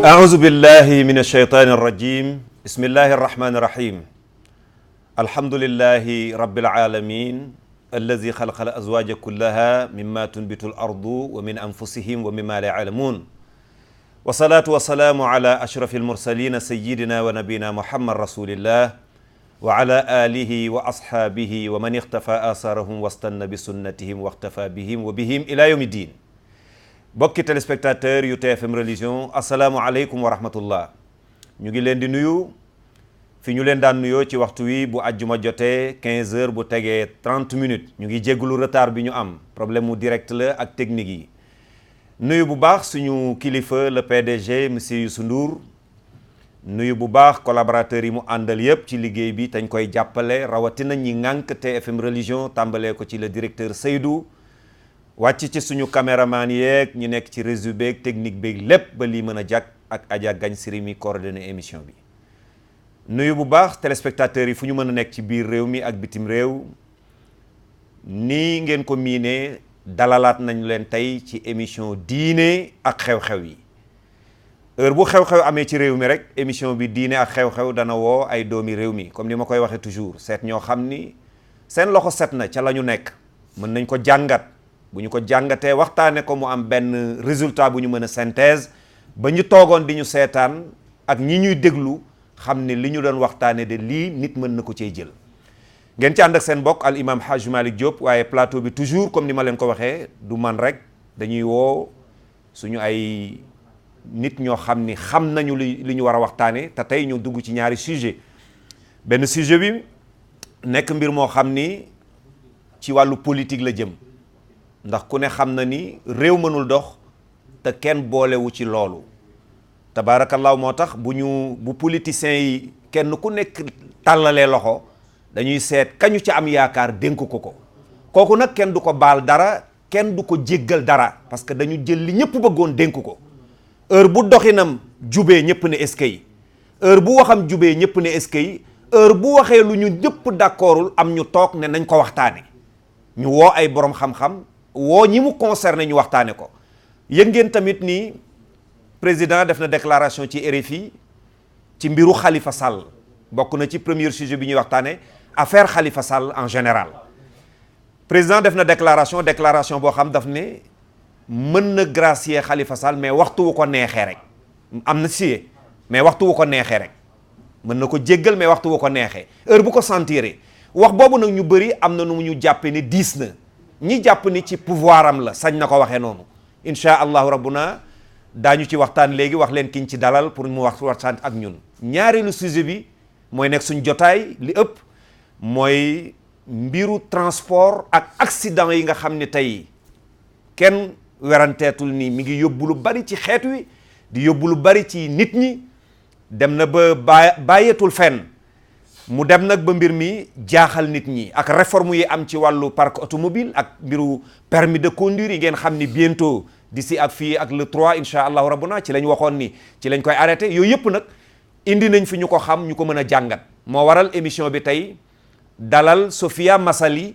أعوذ بالله من الشيطان الرجيم بسم الله الرحمن الرحيم الحمد لله رب العالمين الذي خلق الأزواج كلها مما تنبت الأرض ومن أنفسهم ومما لا يعلمون والصلاة والسلام على أشرف المرسلين سيدنا ونبينا محمد رسول الله وعلى آله وأصحابه ومن اختفى آثارهم واستنى بسنتهم واختفى بهم وبهم إلى يوم الدين. bokki téléspectateur yu TFM religion asalaamualeykum wa rahmatullah ñu ngi leen di nuyu fi ñu leen daan nuyoo ci waxtu wi bu àjjuma jotee 15 heures bu tegee 30 minutes ñu ngi jéggulu retard bi ñu am problème mu direct la ak technique yi nuyu bu baax suñu kilifa le PDG monsieur Youssou Ndour nuyu bu baax collaborateurs yi mu àndal yépp ci liggéey bi tañ koy jàppale rawatina ñi ŋànk TFM religion tàmbalee ko ci le directeur Seydou wàcc ci suñu caméraman yeeg ñu nekk ci réseau beeg technique beeg lépp ba lii mën a jàkk ak Adja Gagne Siri mi coordonné émission bi nuyu bu baax téléspectateurs yi fu ñu mën a nekk ci biir réew mi ak bitim réew nii ngeen ko miinee dalalaat nañu leen tey ci émission diine ak xew-xew yi heure bu xew-xew amee ci réew mi rek émission bi diine ak xew-xew dana woo ay doomi réew mi comme ni ma koy waxee toujours seet ñoo xam ni seen loxo set na ca la ñu nekk mën nañ ko jàngat bu ñu ko jàngatee waxtaane ko mu am benn résultat bu ñu mën a synthèse ba ñu toogoon di ñu seetaan ak ñi ñuy déglu xam ne li ñu doon waxtaane de lii nit mën na ko cee jël ngeen ci ànd ak seen bokk al imam Hadj Malick Diop waaye plateau bi toujours comme ni ma leen ko waxee du man rek dañuy woo suñu ay nit ñoo xam ni xam nañu li ñu war a waxtaane te tey ñu dugg ci ñaari sujet benn sujet bi nekk mbir moo xam ni ci wàllu politique la jëm ndax ku ne xam na ni réew mënul dox te kenn boolewu ci loolu tabaarakallaahu moo tax bu politiciens yi kenn ku nekk tàllalee loxo dañuy seet kañu ci am yaakaar dénk ko kooku nag kenn du ko baal dara kenn du ko jéggal dara parce que dañu jël li ñëpp bëggoon dénk ko heure bu doxinam jubee ñëpp ne est-ce que yi heure bu waxam jubee ñëpp ne est-ce que yi heure bu waxee lu ñu ñëpp d'accordul am ñu toog ne nañ ko waxtaane ñu woo ay borom xam-xam woo ñi mu concerné ñu waxtaane ko yëg ngeen tamit ni président def na déclaration ci RFI ci mbiru Khalifa Sall bokk na ci premier sujet bi ñuy waxtaane affaire Khalifa Sall en général président def na déclaration boo xam daf ne mën na gracier Khalifa Sall mais waxtu wu ko neexee rek am na si mais waxtu wu ko neexee rek mën na ko jéggal mais waxtu wu ko neexee heure bu ko sentiré wax boobu nag ñu bëri am na nu mu ñu jàppe ni diis na ñi jàpp ni ci pouvoir am la sañ na ko waxee noonu insha allahu rabbuna daañu ci waxtaan léegi wax leen kiñ ci dalal pour mu waxtaan ak ñun ñaareelu sujet bi mooy nekk suñ jotaay li ëpp mooy mbiru transport ak accident yi nga xam ne tey kenn weranteetul ni mi ngi yóbbu lu bari ci xeet wi di yóbbu lu bari ci nit ñi dem na ba bàyyeetul fenn mu dem nag ba mbir mi jaaxal nit ñi ak réforme yi am ci wàllu parc automobile ak mbiru permis de conduire yi ngeen xam ni bientôt d'ici ak fii ak le 3 insha allahu rabbuna ci lañ waxoon ni ci lañ koy arrêté yooyu yëpp nag indi nañ fi ñu ko xam ñu ko mën a jàngat moo waral émission bi tey dalal Sophia Massaly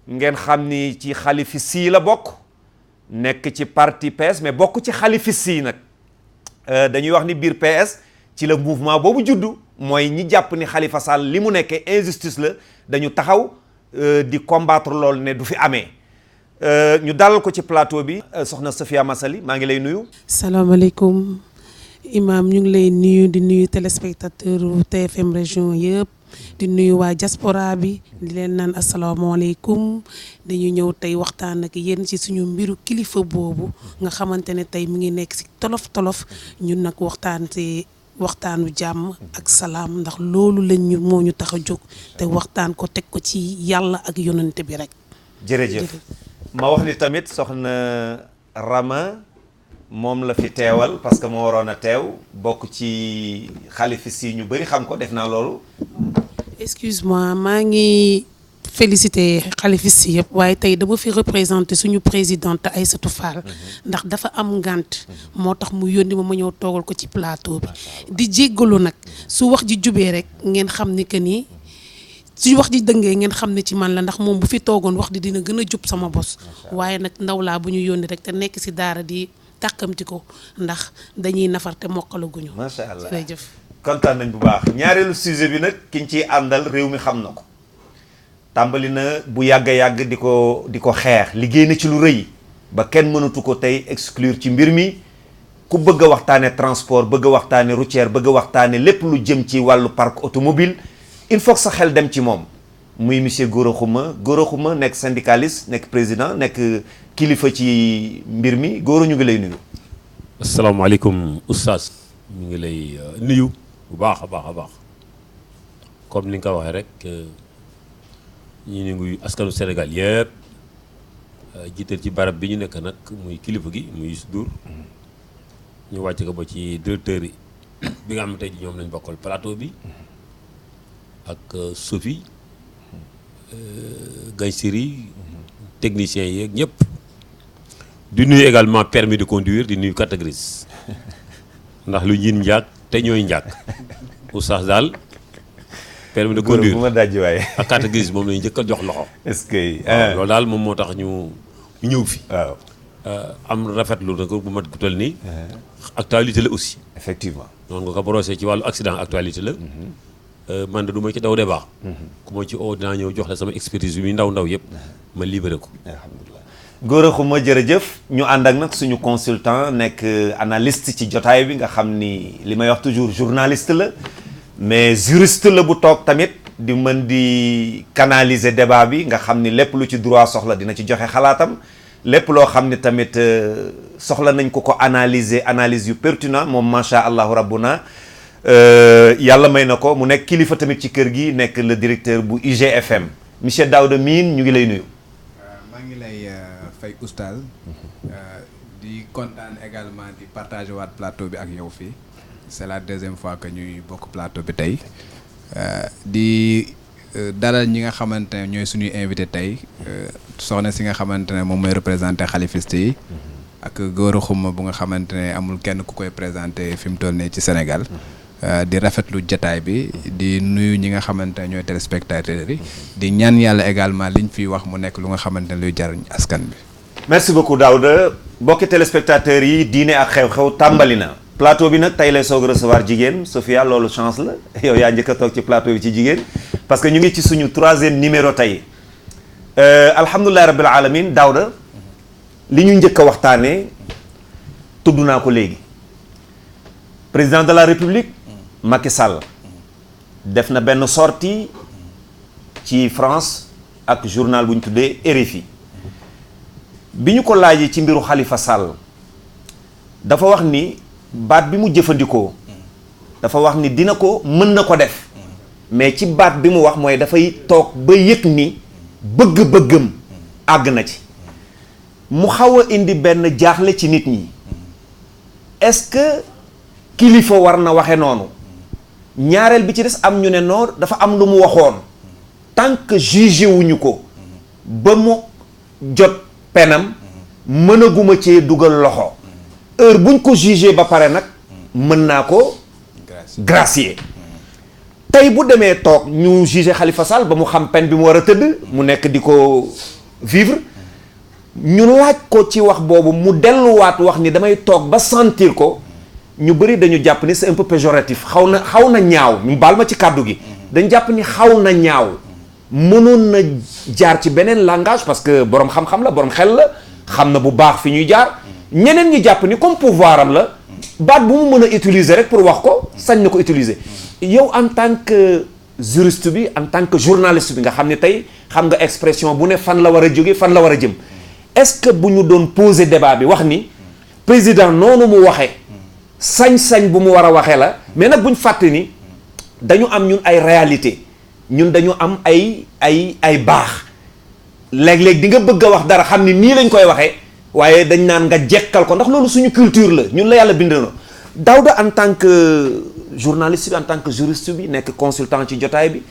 ngeen xam ni ci xalifis yi la bokk nekk ci parti PS mais bokk ci xalifis yi nag dañuy wax ni biir PS ci la mouvement boobu juddu mooy ñi jàpp ni Khalifa Sall li mu nekkee injustice la dañu taxaw di combattre loolu ne du fi amee ñu dalal ko ci plateau bi soxna Sophia Massaly maa ngi lay nuyu. salaamaaleykum imam ñu ngi lay nuyu di nuyu téléspectateur TFM région yëpp di nuyu waa diaspora bi di leen naan asalaamaaleykum dañu ñëw tey waxtaan ak yéen ci suñu mbiru kilifa boobu nga xamante ne tey mu ngi nekk ci tolof ñun nag waxtaanu jàmm ak salaam ndax loolu lañ moo ñu tax a jóg te waxtaan ko teg ko ci yàlla ak yonante bi rek. jërëjëf ma wax ni tamit soxna Rama moom la fi teewal parce que moo waroon a teew bokk ci xalifis yi ñu bëri xam ko def naa loolu. excuse-moi maa ngi félicité xalifis yi yëpp waaye tey dama fi représenté suñu présidente Aïssatou Fall ndax dafa am ngànt moo tax mu yónni ma ñëw toogal ko ci plateau bi di jéggalu nag su wax ji jubee rek ngeen xam ni que ni su wax ji dëngee ngeen xam ne ci man la ndax moom bu fi toogoon wax di dina gën a jub sama bos waaye nag ndaw laa bu ñu yónni rek te nekk si daara di tàkkamti ko ndax dañuy nafar te mokkalaguñu. macha allah jërëjëf. kontaan nañ bu baax ñaareelu sujet bi nag kiñ ciy àndal réew mi xam na ko tàmbali na bu yàgg a yàgg di ko xeex liggéey na ci lu rëy ba kenn mënatu ko tey exclure ci mbir mi ku bëgg a waxtaane transport bëgg a waxtaane routière bëgg a waxtaane lépp lu jëm ci wàllu parc automobile il faut que sa xel dem ci moom muy monsieur Gora Khouma nekk syndicaliste nekk président nekk kilifa ci mbir mi Gora ñu ngi lay nuyu. asalaamaaleykum oustaz ñu ngi lay nuyu bu baax a baax comme ni nga ko waxee rek ñu ngi askanu Sénégal yëpp jiital ci barab bi ñu nekk nag muy kilifa gi muy Youssou Ndour ñu wàcc ko ba ci directeur yi bi nga xam ne tey ñoom lañ bokkal plateau bi ak Sophie Gaysiri techniciens yeeg ñëpp di nuyu également permis de conduire di nuyu carte grise ndax lu ñiin njaag te ñooy njaag oustaz daal permis de conduire bu ma dajji waaye ak carte grise moom lañu njëkk a jox loxo. est-ce que waaw loolu daal moom moo tax ñu ñëw fi. waaw am rafetlu na ko bu mat ku toll nii. actualité la aussi. effectivement noonu nga ko brosser ci wàllu accident actualité la. man de du ma ci daw débat. ku ma ci oo dinaa ñëw jox la sama expertise bi ndaw yëpp ma libéré ko. alhamdulilah Gora Khouma jërëjëf ñu ànd ak nag suñu consultant nekk analyste ci jotaay bi nga xam ni li may wax toujours journaliste la mais juriste la bu toog tamit di mën di canaliser débat bi nga xam ni lépp lu ci droit soxla dina ci joxe xalaatam lépp loo xam ni tamit soxla nañ ko analyse yu pertinent moom macha allahu rabbuna yàlla may na ko mu nekk kilifa tamit ci kër gi nekk le directeur bu IGFM monsieur Daouda Mine ñu ngi lay nuyu. maa ngi lay fay oustaz di kontaan également di partager waat plateau bi ak yow fii c'est la deuxième fois que ñuy bokk plateau bi tey di dalal ñi nga xamante ne ñooy suñuy invité tey soxna si nga xamante ne moom mooy représenté xalifiste yi ak Gora Khouma bu nga xamante ne amul kenn ku koy présenté fi mu toll nii ci Sénégal di rafetlu jataay bi di nuyu ñi nga xamante ne ñooy téléspectateurs yi di ñaan yàlla également liñ fiy wax mu nekk lu nga xamante ne luy jariñ askan bi. merci beaucoup Daouda bokki téléspectateurs yi diine ak xew-xew tàmbali na plateau bi nag tey lay soog recevoir jigéen Sophia loolu chance la yow yaa njëkk a toog ci plateau bi ci jigéen parce que ñu ngi ci suñu 3e numéro tey alhamdulilah rabbil alamin Daouda li ñu njëkk a waxtaanee tudd naa ko léegi président de la république Macky Sall def na benn sortie ci France ak journal bu ñu tuddee RFI bi ñu ko laajee ci mbiru Khalifa Sall dafa wax ni baat bi mu jëfandikoo dafa wax ni dina ko mën na ko def mais ci baat bi mu wax mooy dafay toog ba yëg ni bëgg-bëggam àgg na ci mu xaw a indi benn jaaxle ci nit ñi est-ce que kilifa war na waxe noonu ñaareel bi ci des am ñu ne noonu dafa am lu mu waxoon tant que jugé wuñu ko ba mu jot penam mënaguma cee dugal loxo heure buñ ko jugé ba pare nag mën naa ko gracier tey bu demee toog ñu jugé Khalifa Sall ba mu xam peine bi mu war a tëdd mu nekk di ko vivre ñu laaj ko ci wax boobu mu delluwaat wax ni damay toog ba sentir ko ñu bëri dañu jàpp ni c'est un peu péjoratif xaw na ñaaw ñu baal ma ci kàddu gi dañ jàpp ni xaw na ñaaw mënoon na jaar ci beneen langage parce que borom xam-xam la borom xel la xam na bu baax fi ñuy jaar ñeneen ñi jàpp ni comme pouvoir am la baat bu mu mën a utiliser rek pour wax ko sañ na ko utiliser yow en tant que juriste bi en tant que journaliste bi nga xam ne tey xam nga expression bu ne fan la war a jóge fan la war a jëm est-ce que bu ñu doon poser débat bi wax ni président noonu mu waxee sañ-sañ bu mu war a waxee la mais nag bu ñu fàtte ni dañu am ñun ay réalité ñun dañu am ay baax léeg-léeg di nga bëgg a wax dara xam ni nii lañ koy waxee waaye dañ naan nga jekkal ko ndax loolu suñu culture la ñun la yàlla bind na Daouda en tant que journaliste bi en tant que juriste bi nekk consultant ci jotaay bi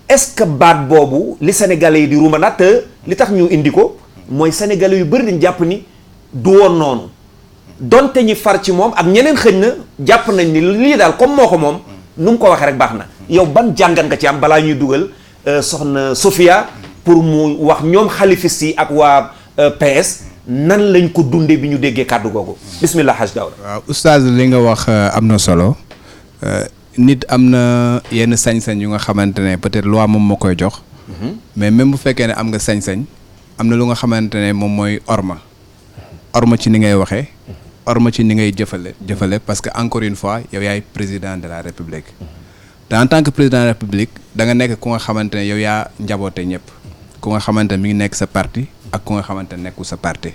est-ce que baat boobu li sénégalais yi di ruumanaat te li tax ñu indi ko mooy sénégalais yu bëri dañ jàpp ni du woon noonu donte ñi far ci moom ak ñeneen xëñ na jàpp nañ ni lii daal comme moo ko moom nu mu ko waxee rek baax na yow ban jàngat nga ci am balaa ñuy dugal soxna Sophia pour mu wax ñoom xalifis yi ak waa PS nan lañ ko dundee bi ñu déggee kàddu googu bismillah Haj Daouda. waaw oustaz li nga wax am na solo nit am na yenn sañ-sañ yu nga xamante ne peut-être loi moom moo koy jox. mais même bu fekkee ne am nga sañ-sañ am na lu nga xamante ne moom mooy orma ci ni ngay waxee. orma ci ni ngay jëfale parce que encore une fois yow yaay président de la république. te en tant que président de la république da nga nekk ku nga xamante ne yow yaa njaboote ñëpp. ku nga xamante ne mi ngi nekk sa parti ak ku nga xamante ne nekkul sa parti.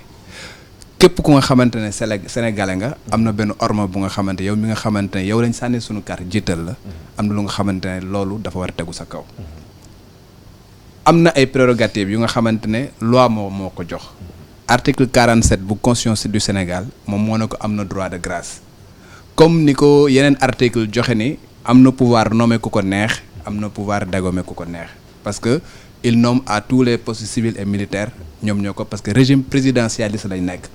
képp ku nga xamante ne sénégalais nga am na benn orma bu nga xamante yow mi nga xamante ne yow lañ sànni suñu carte jiital la am na lu nga xamante ne loolu dafa war a tegu sa kaw. am na ay prérogatives yu nga xamante ne loi moo ko jox. article 47 bu constitution du Sénégal moom moo ne ko am na droit de grâce comme ni ko yeneen article joxe ni am na pouvoir nommer ku ko neex am na pouvoir dégommer ku ko neex parce que il nomme à tous les postes civils et militaires ñoom ñoo ko parce que régime présidentialiste lañ nekk.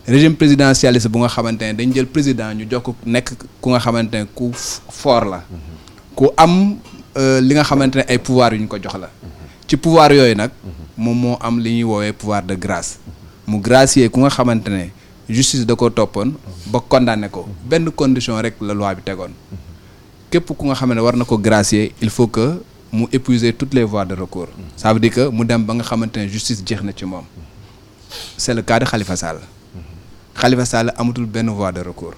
régime présidentialiste bu nga xamante ne dañ jël président ñu jox ko nekk ku nga xamante ne ku fort la ku am li nga xamante ne ay pouvoir yu ñu ko jox la ci pouvoir yooyu nag moom moo am li ñuy woowee pouvoir de grâce mu gracier ku nga xamante ne justice da ko toppoon ba condamné ko benn condition rek la loi bi tegoon képp ku nga xam ne war na ko gracier il faut que mu épuiser toutes les voies de recours ça veut dire que mu dem ba nga xamante ne justice jeex na ci moom c'est le cas de Khalifa Sall. Khalifa Sall amatul benn voie de recours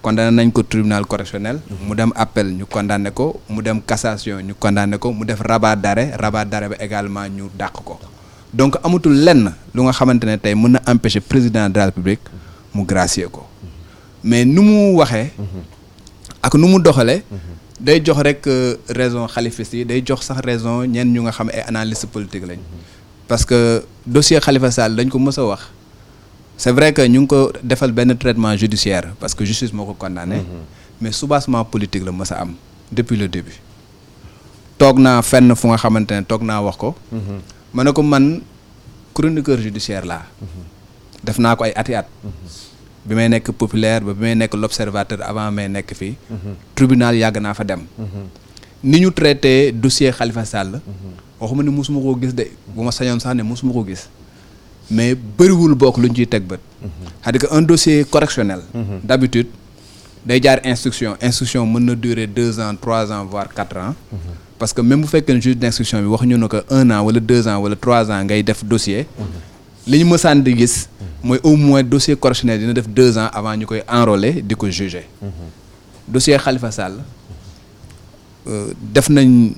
condamné nañ ko tribunal correctionnel mu dem appel ñu condamné ko mu dem cassation ñu condamné ko mu def rabat d'arrêt ba également ñu dàq ko donc amatul lenn lu nga xamante ne tey mën na empêcher président de la République mu gracier ko mais nu mu waxee ak nu mu doxalee day jox rek raison xalifiste yi day jox sax raison ñenn ñu nga xam ay analyste politique lañ parce que dossier Khalifa Sall dañ ko mës a wax c'est vrai que ñu ngi ko defal benn traitement judiciaire parce que justice moo ko condamné mais soubassement politique la mës a am depuis le début toog naa fenn fu nga xamante ne toog naa wax ko ma ne ko man chroniqueur judiciaire laa def naa ko ay ati at bi may nekk populaire ba bi may nekk l'observateur avant may nekk fii tribunal yàgg naa fa dem ni ñu traité dossier Khalifa Sall waxuma ni mosuma koo gis de bu ma sañoon sax ne mosuma ko gis mais bëriwul bokk lu ñu ciy teg bët c'est-à-dire que un dossier correctionnel d'habitude day jaar instruction mën na durer 2 ans 3 ans voire 4 ans parce que même bu fekkee ne juge d'instruction bi wax ñu ne que 1 an wala 2 ans wala 3 ans ngay def dossier li ñu mësaan di gis mooy au moins dossier correctionnel dina def 2 ans avant ñu koy enrôler di ko juger dossier Khalifa Sall def nañ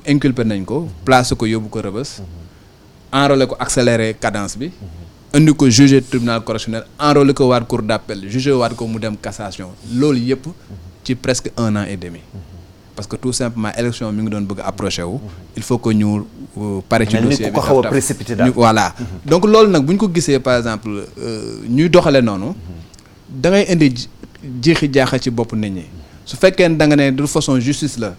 inculpé nañ ko placé ko yóbbu ko Rebeuss enrôlé ko accéléré cadence bi indi ko juger tribunal correctionnel enrôlé ko waat cour d'appel juger waat ko mu dem cassation loolu yëpp ci presque 1 an et demi parce que tout simplement élection mi ngi doon bëgg approché wu il faut que ñu pare ci dossier bi xaw a précipité daal voilà donc loolu nag bu ñu ko gisee par exemple ñuy doxale noonu da ngay indi jeexi jaaxa ci bopp nit ñi su fekkee ne da nga ne de toute façon justice la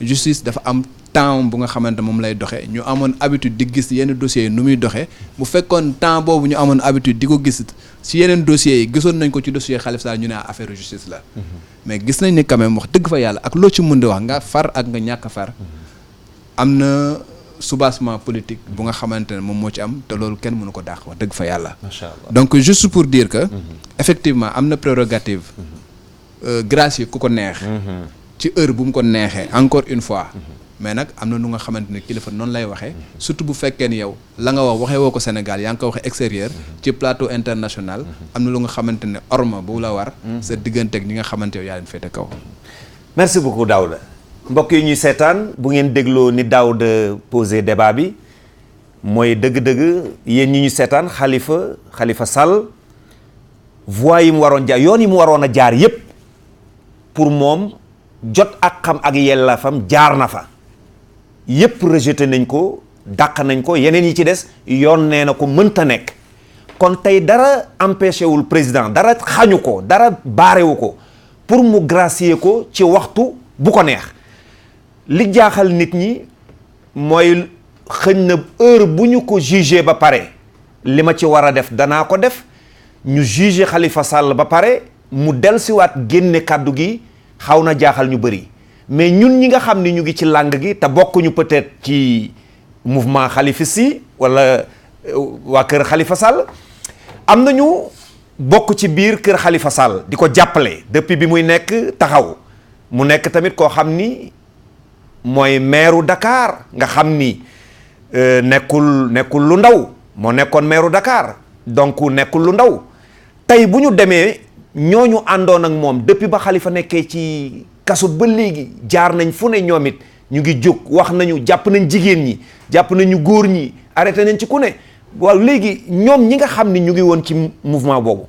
justice dafa am temps bu nga xamante moom lay doxee ñu amoon habitude di gis yenn dossiers yi nu muy doxee bu fekkoon temps boobu ñu amoon habitude di ko gis ci yeneen dossiers yi gisoon nañ ko ci dossier Khalifa Sall ñu ne affaire justice la mais gis nañ ni quand même wax dëgg fa yàlla ak loo ci mën di wax nga far ak nga ñàkk far am na soubassement politique bu nga xamante ne moom moo ci am te loolu kenn mënu ko dàq wax dëgg fa yàlla donc juste pour dire que effectivement am na prérogative gracier ku ko neex ci heure bu mu ko neexee encore une fois mais nag am na nu nga xamante ne kilifa noonu lay waxee surtout bu fekkee ni yow la nga wax waxee woo ko Sénégal yaa ngi ko waxee extérieur ci plateau international am na lu nga xamante ne orma bu la war sa diggante ak ñi nga xamante yow yaa leen féete kaw. merci beaucoup Daouda mbokk yi ñuy seetaan bu ngeen dégloo ni Daouda posé débat bi mooy dëgg-dëgg yéen ñi ñu seetaan Khalifa Sall voie yi mu waroon jaar yoon yi mu waroon a jaar yépp pour moom jot ak xam ak yelleefam jaar na fa yépp rejeté nañ ko dàq nañ ko yeneen yi ci des yoon nee na ko mënta nekk kon tey dara empêché wul président dara xañu ko dara baarewu ko pour mu gracier ko ci waxtu bu ko neex li jaaxal nit ñi mooy xëñ na heure bu ñu ko jugé ba pare li ma ci war a def danaa ko def ñu jugé Khalifa Sall ba pare mu dellusiwaat génne kàddu gi xaw na jaaxal ñu bëri mais ñun ñi nga xam ni ñu ngi ci làng gi te bokkuñu peut-être ci mouvement xalifiste yi wala waa kër Khalifa Sall am nañu bokk ci biir kër Khalifa Sall di ko jàppale depuis bi muy nekk taxaw mu nekk tamit koo xam ni mooy maire Dakar nga xam ni nekkul lu ndaw moo nekkoon maire Dakar donc nekkul lu ndaw tey bu ñu demee ñooñu àndoon ak moom depuis ba Khalifa nekkee ci kaso ba léegi jaar nañ fu ne ñoom it ñu ngi jóg wax nañu jàpp nañ jigéen ñi jàpp nañu góor ñi arrêté nañ ci ku ne waaw léegi ñoom ñi nga xam ni ñu ngi woon ci mouvement boobu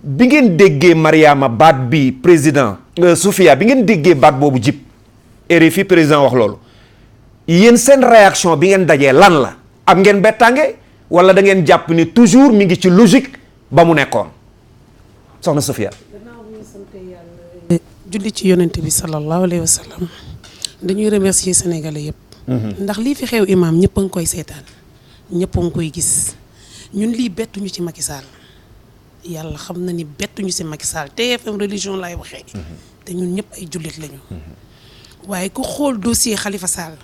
bi ngeen déggee Mariama baat bi président Soufia bi ngeen déggee baat boobu jib RFI président wax loolu yéen seen réaction bi ngeen dajee lan la am ngeen bettange wala da ngeen jàpp ni toujours mi ngi ci logique ba mu nekkoon soxna Soufia. julli ci yonent bi sallallahu alayhi wa sallam dañuy remercier sénégalais yëpp. ndax lii fi xew imam ñëpp a ngi koy seetaan ñëpp a ngi koy gis ñun lii bettuñu ci Macky Sall yàlla xam na ni bettuñu ci Macky Sall TFM religion laay waxee. te ñun ñëpp ay jullit lañu. waaye ku xool dossier Khalifa Sall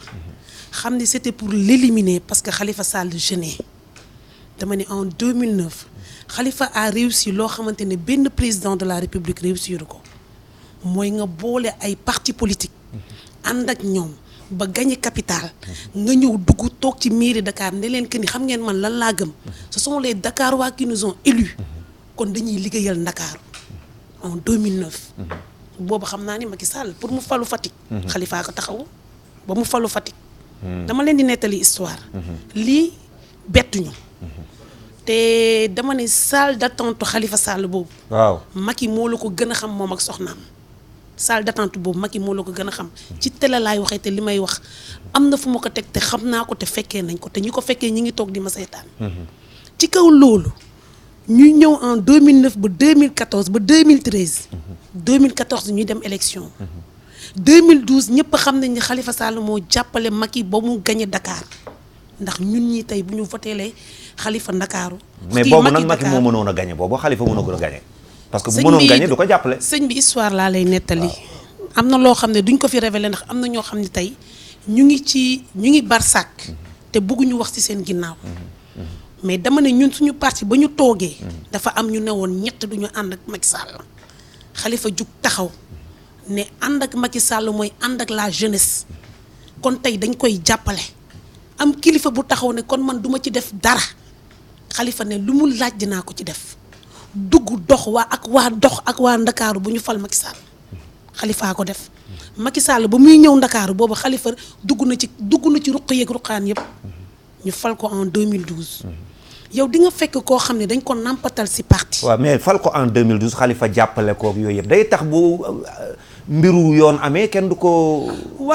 xam ni c'était pour l'éliminer parce que Khalifa Sall jeûnait dama ne en 2009 Khalifa a réussi loo xamante ne benn président de la République réussir ko mooy nga boole ay parti politique ànd ak ñoom ba gagné capital nga ñëw dugg toog ci mairie Dakar ne leen que ni xam ngeen man lan laa gëm ce sont les Dakarois qui nous ont élus kon dañuy liggéeyal Dakar en 2009 boobu xam naa ni Macky Sall pour mu falu Fatick Khalifa ko taxawu ba mu falu Fatick dama leen di nettali histoire lii bettuñu te dama ne salle d'attente Khalifa Sall boobu waaw Macky moo la ko gën a xam moom ak soxnaam salle d'attente boobu Macky moo la ko gën a xam ci télé laay waxee te li may wax am na fu ma ko teg te xam naa ko te fekkee nañ ko te ñi ko fekkee ñi ngi toog di ma seetaan ci kaw loolu ñuy ñëw en 2009 ba 2014 ba 2013 2014 ñuy dem élection 2012 ñëpp xam nañ ni Khalifa Sall moo jàppale Macky ba mu gagné Dakar ndax ñun ñi tey bu ñu voteelee Khalifa Ndakaaru mais boobu nag Macky moo mënoon a gagné boobu Khalifa mënoon a gagné parce que bu mënoon gagné du ko jàppale sëñ bi histoire laa lay nettali am na loo xam ne duñ ko fi révélé ndax am na ñoo xam ne tey ñu ngi barsak te bëgguñu wax ci seen ginnaaw mais dama ne ñun suñu parti ba ñu toogee dafa am ñu newoon ñett duñu ànd ak Macky Sall Khalifa jug taxaw ne ànd ak Macky Sall mooy ànd ak la jeunesse kon tey dañ koy jàppale am kilifa bu taxaw ne kon man duma ci def dara Khalifa ne lu mu laaj dinaa ko ci def dugg dox ak waa Ndakaaru bu ñu fal Macky Sall Khalifa ko def Macky Sall ba muy ñëw Ndakaaru boobu Khalifa dugg na ci ruq yeeg ruqaan yëpp ñu fal ko en 2012 yow di nga fekk koo xam ne dañ ko nampatal ci parti. waaw mais fal ko en 2012 Khalifa jàppale koog yooyu yëpp day tax bu mbiru yoon amee kenn du ko.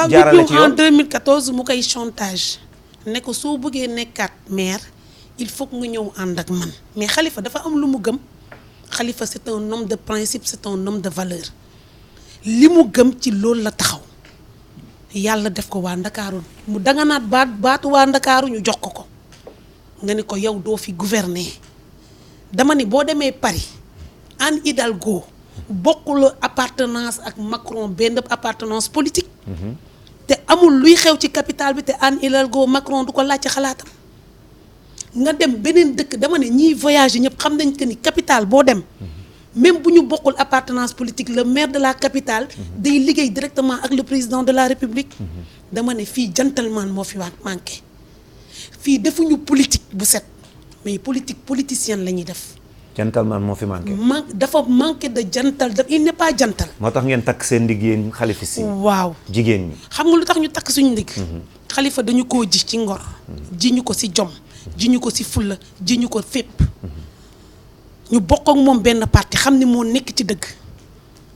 jaarale ci yoon waaw en 2014 mu koy chantage ne ko soo bëggee nekkaat maire il faut que nga ñëw ànd ak man mais Khalifa dafa am lu mu gëm Khalifa c'est un homme de principe c'est un homme de valeur li mu gëm ci loolu la taxaw yàlla def ko waa Ndakaaru mu danga naat baatu waa Ndakaaru ñu jox ko nga ni ko yow doo fi gouverner dama ni boo demee Paris Anne Hidalgo bokkul appartenance ak Macron benn appartenance politique te amul luy xew ci capitale bi te Anne Hidalgo Macron du ko laaj ci xalaatam nga dem beneen dëkk dama ne ñiy voyage ñëpp xam nañ que ni capitale boo dem même bu ñu bokkul appartenance politique le maire de la capitale day liggéey directement ak le président de la République dama ne fii gentleman moo fi manqué fii defuñu politique bu set mais politique politicienne la ñuy def. gentleman moo fi manqué. dafa manqué de jantal il n'est pas jantal. moo tax ngeen takk seen ndigg yéen Khalifa si. waaw jigéen ñi. xam nga lu tax ñu takk suñu ndigg. Khalifa dañu koo ji ci ngor. ji ñu ko ci jom. ji ñu ko ci fulla ji ñu ko fépp. ñu bokk ak moom benn parti xam ni moo nekk ci dëgg.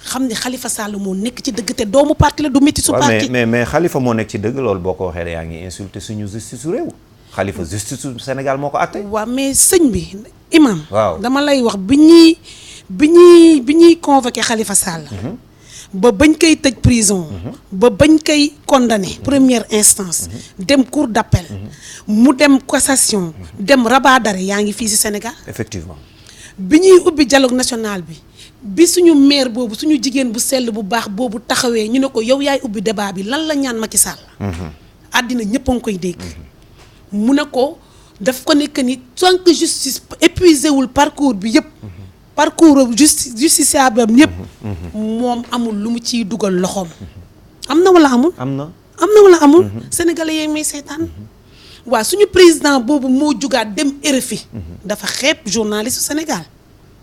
xam ni Khalifa Sall moo nekk ci dëgg te doomu parti la du métti su parti. mais Khalifa moo nekk ci dëgg loolu boo ko waxee yaa ngi insulté suñu justice su réew. Khalifa justice su Sénégal moo ko àtte. waaw mais sëñ bi imam waaw dama lay wax bi ñuy convoqué Khalifa Sall. ba bañ koy tëj prison. ba bañ koy condamné. première instance. dem cour d'appel. mu dem cassation. dem rabat d'arrêt yaa ngi fii ci Sénégal. effectivement. bi ñuy ubbi dialogue national bi suñu maire boobu suñu jigéen bu sell bu baax boobu taxawee ñu ne ko yow yaay ubbi débat bi lan la ñaan Macky Sall. àddina ñëpp a ngi koy dégg. mu ne ko daf ko nekk ni tant que justice épuisé wul parcours bi yëpp parcours justiciable am yëpp moom amul lu mu ciy dugal loxoom am na wala amul am na wala amul sénégalais yeeg may seetaan waaw suñu président boobu moo jugaat dem RFI dafa xeeb journaliste Sénégal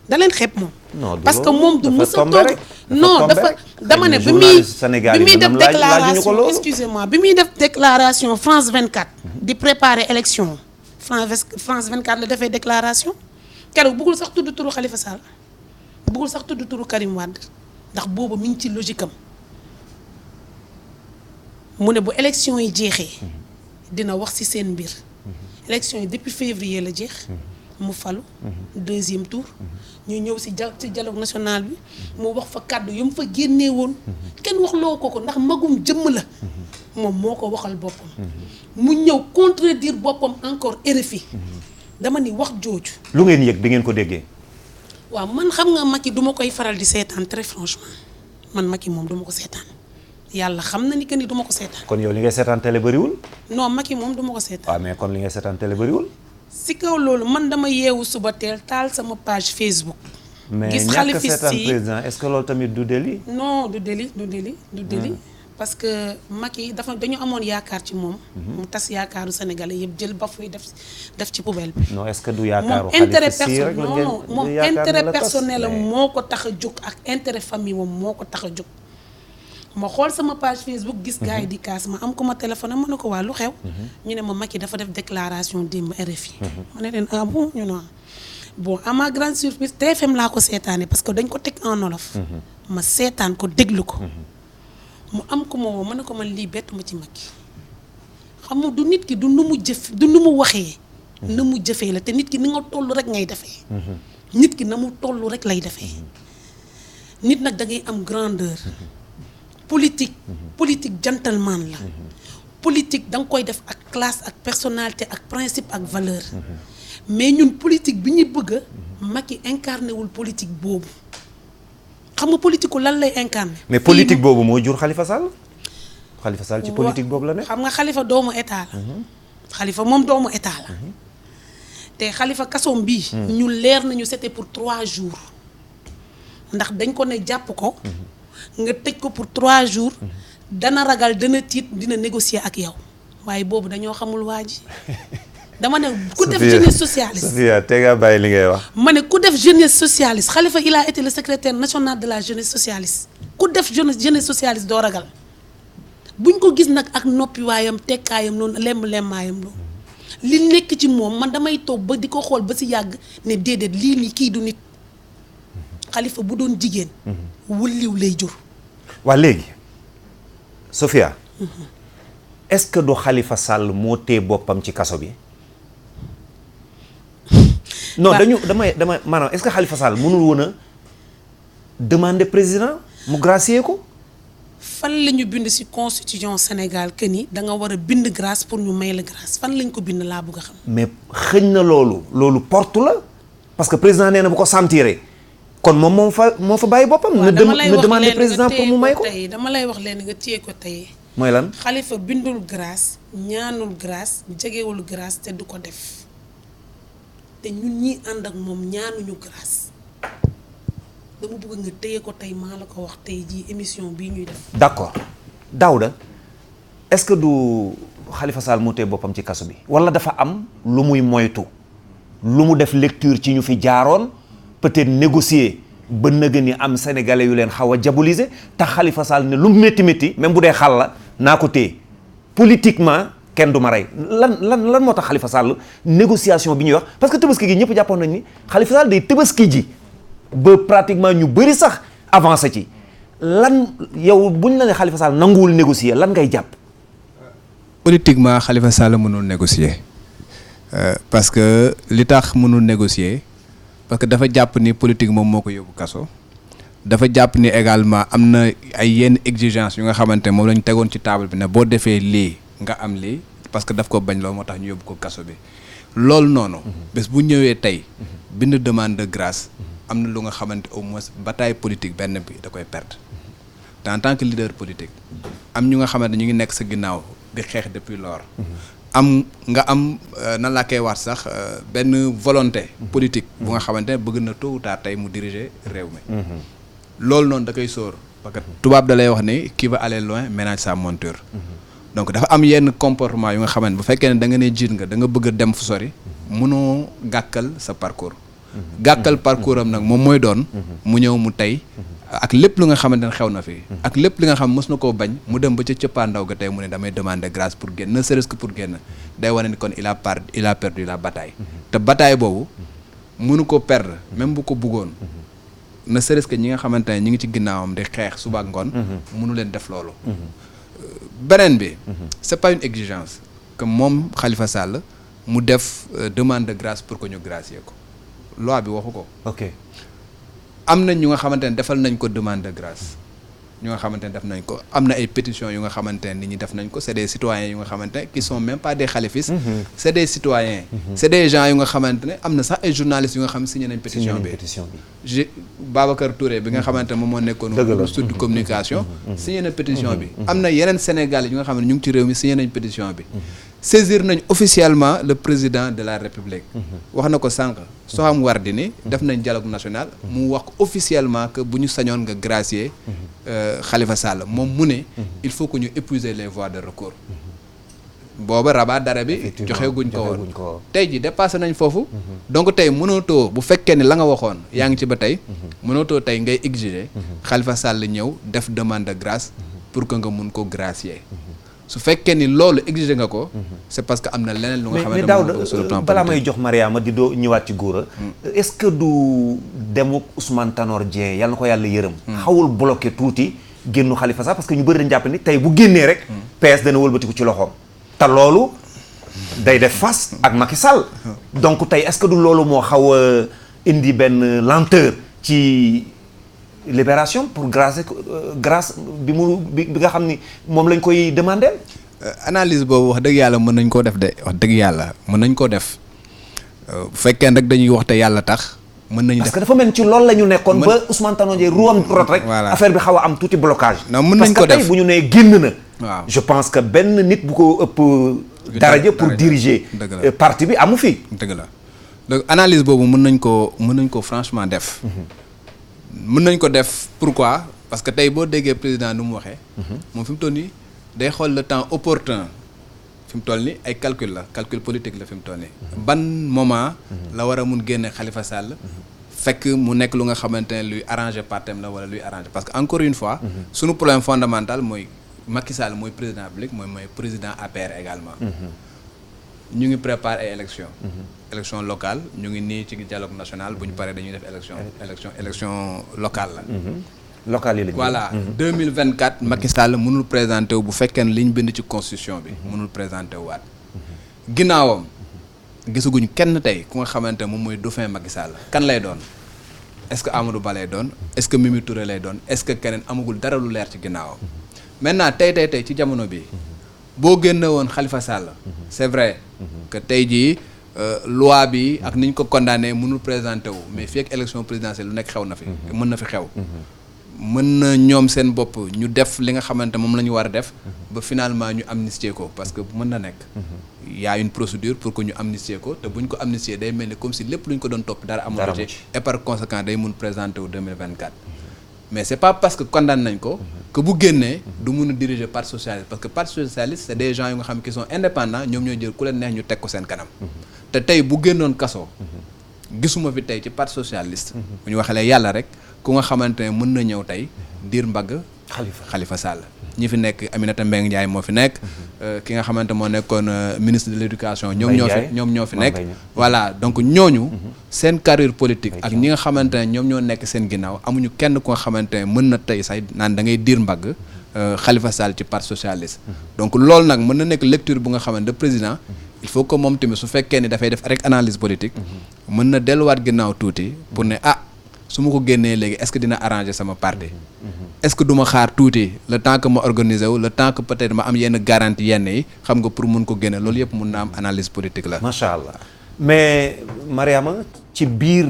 da leen xeeb moom parce que moom du mës a toog non dafa dama ne bi muy def déclaration excusez-moi bi muy def déclaration France 24 di préparer élection France 24 la defee déclaration keroog bëggul sax tudd turu Khalifa Sall bëggul sax tudd turu Karim Wade ndax boobu mi ngi ci logique am mu ne bu élection yi jeexee dina wax ci seen mbir élection yi depuis février la jeex mu falu deuxième tour ñu ñëw ci dialogue national bi mu wax fa kàddu yu mu fa génnee woon kenn wax loo ko ndax magum jëmm la moom moo ko waxal boppam mu ñëw contredire boppam encore RFI dama ni wax jooju lu ngeen yëg bi ngeen ko déggee waaw man xam nga Macky du ma koy faral di seetaan très franchement man Macky moom du ma ko seetaan yàlla xam na ni que ni du ma ko seetaan kon yow li ngay seetaan télé bëriwul non Macky moom du ma ko seetaan waaw mais kon li ngay seetaan télé bëriwul si kaw loolu man dama yeewu suba teel taal sama page Facebook gis ñàkk seetaan président est-ce que loolu tamit du délit non du délit parce que Macky dañu amoon yaakaar ci moom mu tas yaakaaru sénégalais yëpp jël ba fuy def ci poubelle bi non est-ce que du yaakaaru moom intérêt personnel moo ko tax a jóg ak intérêt famille moom moo ko tax a jóg ma xool sama page Facebook gis gars yi di kaas ma am ko ma téléphone ma ne ko waa lu xew ñu ne ma Macky dafa def déclaration démb RFI ma ne leen ah bon ñu ne bon à ma grande surprise TFM laa ko seetaane parce que dañ ko teg en wolof ma seetaan ko déglu ko mu am ko ma woo ma ne ko man lii bettu ma ci Macky xam nga du nit ki du nu mu waxee na mu jëfee la te nit ki ni nga toll rek ngay defee nit ki na mu toll rek lay defee nit nag da ngay am grandeur politique gentleman la politique da nga koy def ak classe ak personnalité ak principe ak valeur mais ñun politique bi ñu bëgg Macky incarné wul politique boobu xam nga politique lan lay incarné mais politique boobu moo jur Khalifa Sall ci politique boobu la ne xam nga Khalifa doomu état la Khalifa moom doomu état la te Khalifa kasoom bii ñu leer nañu c'était pour 3 jours ndax dañ ko ne jàpp ko nga tëj ko pour 3 jours dana ragal dana tiit dina négocier ak yow waaye boobu dañoo xamul waa ji dama ne ku def jeunesse socialiste Sophia te nga bàyyi li ngay wax ma ne ku def jeunesse socialiste Khalifa il a été le secrétaire national de la jeunesse socialiste ku def jeunesse socialiste doo ragal buñ ko gis nag ak noppi waayam tekkaayam noonu lemmaayam loolu li nekk ci moom man damay toog ba di ko xool ba si yàgg ne déedéet lii nii kii du nit Khalifa bu doon jigéen wulliw lay jur waa léegi Sophia est-ce que du Khalifa Sall moo tee boppam ci kaso bi non damay maanaam est-ce que Khalifa Sall mënul woon a demander président mu gracier ko fan la ñu bind ci constitution Sénégal que ni da nga war a bind grâce pour ñu may la grâce fan lañ ko bind laa bëgg a xam mais xëñ na loolu porte la parce que président nee na bu ko sentiré kon moom moo fa bàyyi boppam na demander président pour mu may ko dama lay wax leen nga téye ko tey mooy lan Khalifa bindul grâce ñaanul grâce jegewul grâce te du ko def te ñun ñi ànd ak moom ñaanuñu grâce dama bëgg nga téye ko tey maa la ko wax tey jii émission bii ñuy def d'accord Daouda est-ce que du Khalifa Sall moo téye boppam ci kaso bi wala dafa am lu muy moytu lu mu def lecture ci ñu fi jaaroon peut-être négocier ba nëgë ni am sénégalais yu leen xaw a diaboliser tax Khalifa Sall ne lu métti même bu dee xal la naa ko téye politiquement kenn du ma rey lan moo tax Khalifa Sall négociation bi ñuy wax parce que tabaski gi ñëpp jàppoon nañ ni Khalifa Sall day tabaski ji ba pratiquement ñu bëri sax avancé ci lan yow buñ la ne Khalifa Sall nanguwul négocier lan ngay jàpp. politiquement Khalifa Sall mënul négocier parce que li tax mënul négocier parce que dafa jàpp ni politique moom moo ko yóbbu kaso dafa jàpp ni également am na ay yenn exigence yu nga xamante moom lañ tegoon ci table bi ne boo defee lii nga am lii parce que daf ko bañ loolu moo tax ñu yóbbu ko kaso bi loolu noonu bés bu ñëwee tey bind demande de grâce am na lu nga xamante au moins bataille politique benn bi da koy perdre te en tant que leader politique am ñu nga xamante ñu ngi nekk sa ginnaaw di xeex depuis lors nga am nan laa koy wax sax benn volonté politique bu nga xamante ne bëgg na tôt ou tard tey mu diriger réew mi. loolu noonu da koy sóor parce que tubaab da lay wax ni qui va aller loin ménage sa monture. donc dafa am yenn comportement yu nga xamante bu fekkee ne da nga ne jiit nga da nga bëgg a dem fu sori mënoo gàkkal sa parcours. gàkkal parcours am nag moom mooy doon mu ñëw mu tey ak lépp lu nga xamante ne xew na fi ak lépp li nga xam mës na koo bañ mu dem ba ca cëppaandaw ga tey mu ne damay demander grâce pour génn ne serait-ce que pour génn day wane ni kon il a perdu la bataille te bataille boobu mënu ko perdre même bu ko bëggoon ne serait-ce que ñi nga xamante ne ñi ngi ci ginnaawam di xeex suba ak ngoon mënu leen def loolu beneen bi c'est pas une exigence que moom Khalifa Sall mu def demande de grâce pour que ñu gracier ko loi bi waxu ko. ok am na ñu nga xamante ne defal nañ ko demande de grâce ñu nga xamante ne def nañ ko am na ay pétitions yu nga xamante ne nit ñi def nañ ko c'est des citoyens yu nga xamante ne qui sont même pas des khalifistes. c'est des citoyens. c'est des gens yu nga xamante ne am na sax ay journalistes yu nga xam ne signé nañ pétition bi. Babacar Touré bi nga xamante ne moom moo nekkoon. Sud Communication. signé na pétition bi. am na yeneen Sénégal yu nga xam ne ñu ngi ci réew mi signé nañ pétition bi. saisir nañ officiellement le président de la République. wax na ko sànq Soham Wardini def nañ dialogue national mu wax ko officiellement que bu ñu sañoon nga gracier Khalifa Sall moom mu ne il faut que ñu épuiser les voies de recours. booba rabat d'arrêt bi joxe guñ ko woon tey ji dépassé nañ foofu. donc tey mënootoo bu fekkee ne la nga waxoon yaa ngi ci ba tey mënootoo tey ngay exiger Khalifa Sall ñëw def demande de grâce pour que nga mun ko gracier. su fekkee ni loolu exiger nga ko c'est parce que am na leneen lu nga xamante ne Daouda balaa may jox Mariama di doo ñëwaat ci Gora est-ce que du demuk Ousmane Tanor Dieng yàlla na ko yàlla yërëm xawul bloqué tuuti génnu Khalifa Sall parce que ñu bëri dañ jàpp ni tey bu génnee rek PS dana wëlbatiku ci loxoom te loolu day def face ak Macky Sall donc tey est-ce que du loolu moo xaw a indi benn lenteur ci libération pour grâce bi nga xam ni moom lañ koy demander. analyse boobu wax dëgg yàlla mën nañ koo def de wax dëgg yàlla mën nañ koo def bu fekkee rek dañuy wax te yàlla tax mën nañu def parce que dafa mel ci loolu la ñu nekkoon ba Ousmane Tanor Dieng ruwam rot rek affaire bi xaw a am tuuti blocage. non mën nañ ko def parce que tey bu ñu nee génn na. waaw je pense que benn nit bu ko ëpp daraja pour diriger parti bi amu fi. dëgg la donc analyse boobu mën nañ ko franchement def. mën nañ ko def pourquoi parce que tey boo déggee président nu mu waxee. moom fi mu toll nii day xool le temps opportun fi mu toll nii ay calcul politique la fi mu toll nii. ban moment la war a mun génne Khalifa Sall. fekk mu nekk lu nga xamante ne luy arranger partem la wala luy arranger parce que encore une fois. sunu problème fondamental mooy Macky Sall mooy président public mooy président APR également. ñu ngi préparer ay élection locale ñu ngi nii ci dialogue national bu ñu paree dañuy def élection locale la. locale yi la voilà 2024 Macky Sall mënul présenter wu bu fekkee ne li ñu bind ci constitution bi. mënul présenter wu waat. ginnaawam gisaguñ kenn tey ku nga xamante moom mooy dauphin Macky Sall kan lay doon est-ce que Amadou Ba lay doon est-ce que Mimi Touré lay doon est-ce que keneen amagul dara lu leer ci ginnaawam. maintenant tey ci jamono bi boo génne woon Khalifa Sall c'est vrai que tey jii loi bi ak ni ñu ko condamné mënul présenté wu mais fii ak élection présidentielle lu nekk xew na fi mën na fi xew mën na ñoom seen bopp ñu def li nga xamante moom la ñu war a def ba finalement ñu amnistier ko parce que mën na nekk y a une procédure pour que ñu amnistier ko te bu ñu ko amnistier day mel ni comme si lépp lu ñu ko doon topp dara amul ci et par conséquent day mun présenté wu 2024 mais c'est pas parce que condamné nañ ko que bu génnee du mun a diriger parti socialiste parce que parti socialiste c'est des gens yu nga xam qui sont indépendants ñoom ñooy jël ku leen neex ñu teg ko seen kanam te tey bu génnoon kaso gisuma fi tey ci parti socialiste bu ñu waxee yàlla rek ku nga xamante ne mën na ñëw tey diir mbagg Khalifa Sall ñi fi nekk Aminata Mbengue Ndiaye moo fi nekk ki nga xamante moo nekkoon ministre de l'éducation ñoom ñoo fi nekk voilà donc ñooñu seen carrière politique ak ñi nga xamante ne ñoom ñoo nekk seen ginnaaw amuñu kenn ku nga xamante ne mën na tey say naan da ngay diir mbagg Khalifa Sall ci parti socialiste donc loolu nag mën na nekk lecture bu nga xamante ne président il faut que moom tamit su fekkee ni dafay def rek analyse politique mën na delluwaat ginnaaw tuuti pour ne su ma ko génnee léegi est-ce que dina arranger sama parti est-ce que du ma xaar tuuti le temps que ma organiser wu le temps que peut-être ma am yenn garantie yenn yi xam nga pour mun ko génne loolu yëpp mun na am analyse politique la. macha allah mais Mariama ci biir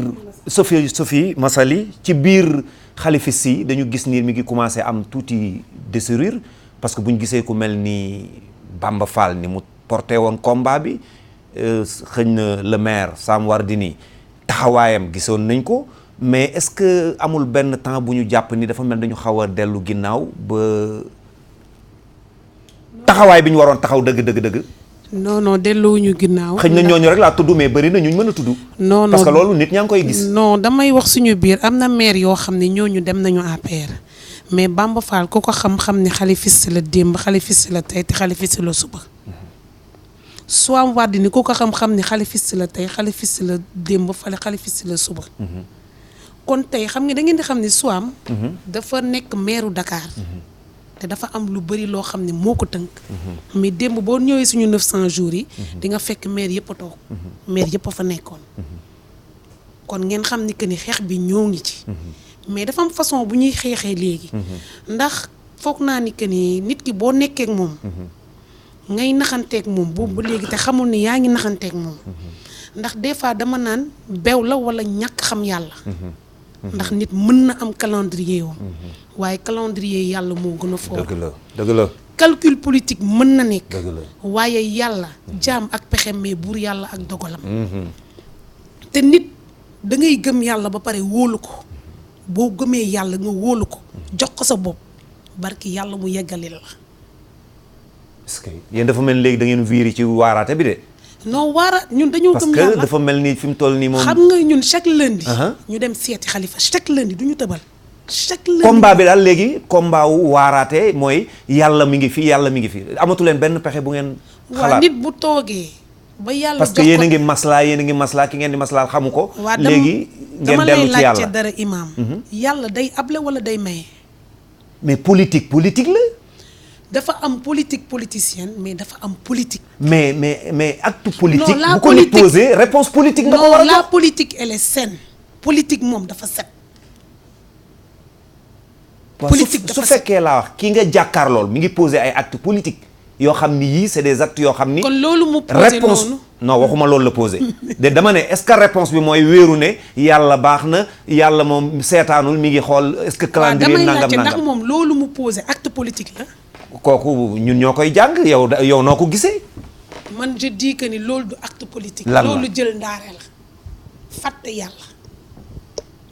Sophie Massaly ci biir xalifis yi dañu gis ni mi ngi commencer am tuuti déchirure parce que bu ñu gisee ku mel ni Bamba Fall ni mu porté woon combat bi xëñ na le maire Sam Wardini taxawaayam gisoon nañ ko mais est-ce que amul benn temps bu ñu jàpp ni dafa mel dañu xaw a dellu ginnaaw ba taxawaay bi ñu waroon taxaw dëgg. non delluwuñu ginnaaw. xëñ na ñooñu rek laa tudd mais bëri na ñu mën a tudd. non parce que loolu nit ñaa ngi koy gis. non damay wax suñu biir am na maire yoo xam ne ñooñu dem nañu APR mais Bamba Fall ku ko xam-xam ne xalifiste la démb xalifiste la tey te xalifiste la suba. Soham Wardini ku ko xam-xam ne xalifiste la tey xalifiste la démb fale xalifiste la suba. kon tey xam nga da ngeen di xam ne Soham dafa nekk maire Dakar. te dafa am lu bëri loo xam ne moo ko tënk. mais démb boo ñëwee suñu 900 jours yi. di nga fekk maire yëpp a toog. maire yëpp a fa nekkoon. kon ngeen xam ni que ni xeex bi ñoo ngi ci. mais dafa am façon bu ñuy xeexee léegi. ndax foog naa ni que ni nit ki boo nekkee ak moom. ngay naxanteeg moom boobu ba léegi te xamul ni yaa ngi naxanteeg moom. ndax des fois dama naan bew la wala ñàkk xam yàlla. ndax nit mën na am calendrier woom waaye calendrier yàlla moo gën a fort. dëgg la calcul politique mën na nekk. dëgg la waaye yàlla jaam ak pexem mais buur yàlla ak dogalam. te nit da ngay gëm yàlla ba pare wóolu ko boo gëmee yàlla nga wóolu ko jox ko sa bopp barki yàlla mu yeggali la. est-ce que yéen dafa mel ni léegi da ngeen viiri ci waaraate bi de. non ñun dañoo gëm yàlla parce que dafa mel ni fi mu toll nii moom. xam nga ñun chaque lundi. ñu dem seeti xalifa chaque lundi du ñu tëbal. chaque lundi combat bi daal léegi combat wu waaraate mooy yàlla mi ngi fi amatu leen benn pexe bu ngeen. xalaat waa nit bu toogee. ba yàlla parce que yéen a ngi maslaa ki ngeen di maslaal xamu ko. waa léegi ngeen dellu ci dama lay yàlla laajte dara imaam. yàlla day able wala day maye. mais politique la. dafa am politique politicienne mais dafa am politique. mais acte politique. non la bu ko nit posé réponse politique. nga ko war a non la politique elle est saine. politique moom dafa set. politique dafa su fekkee laa wax kii nga jàkkaar lool mi ngi posé ay acte politique yoo xam ni yii c'est des actes yoo xam ni. kon loolu mu posé réponse noonu. non waxuma loolu la posé. de dama ne est-ce que réponse bi mooy wéeru ne yàlla baax na yàlla moom seetaanul mi ngi xool est-ce que calendrier damay nangam laajte ndax nangam. moom loolu mu posé acte politique la. kooku ñun ñoo koy jàng yow noo ko gisee. man je dis que ni loolu du acte politique. lan la loolu jël ndaare la. fàtte yàlla.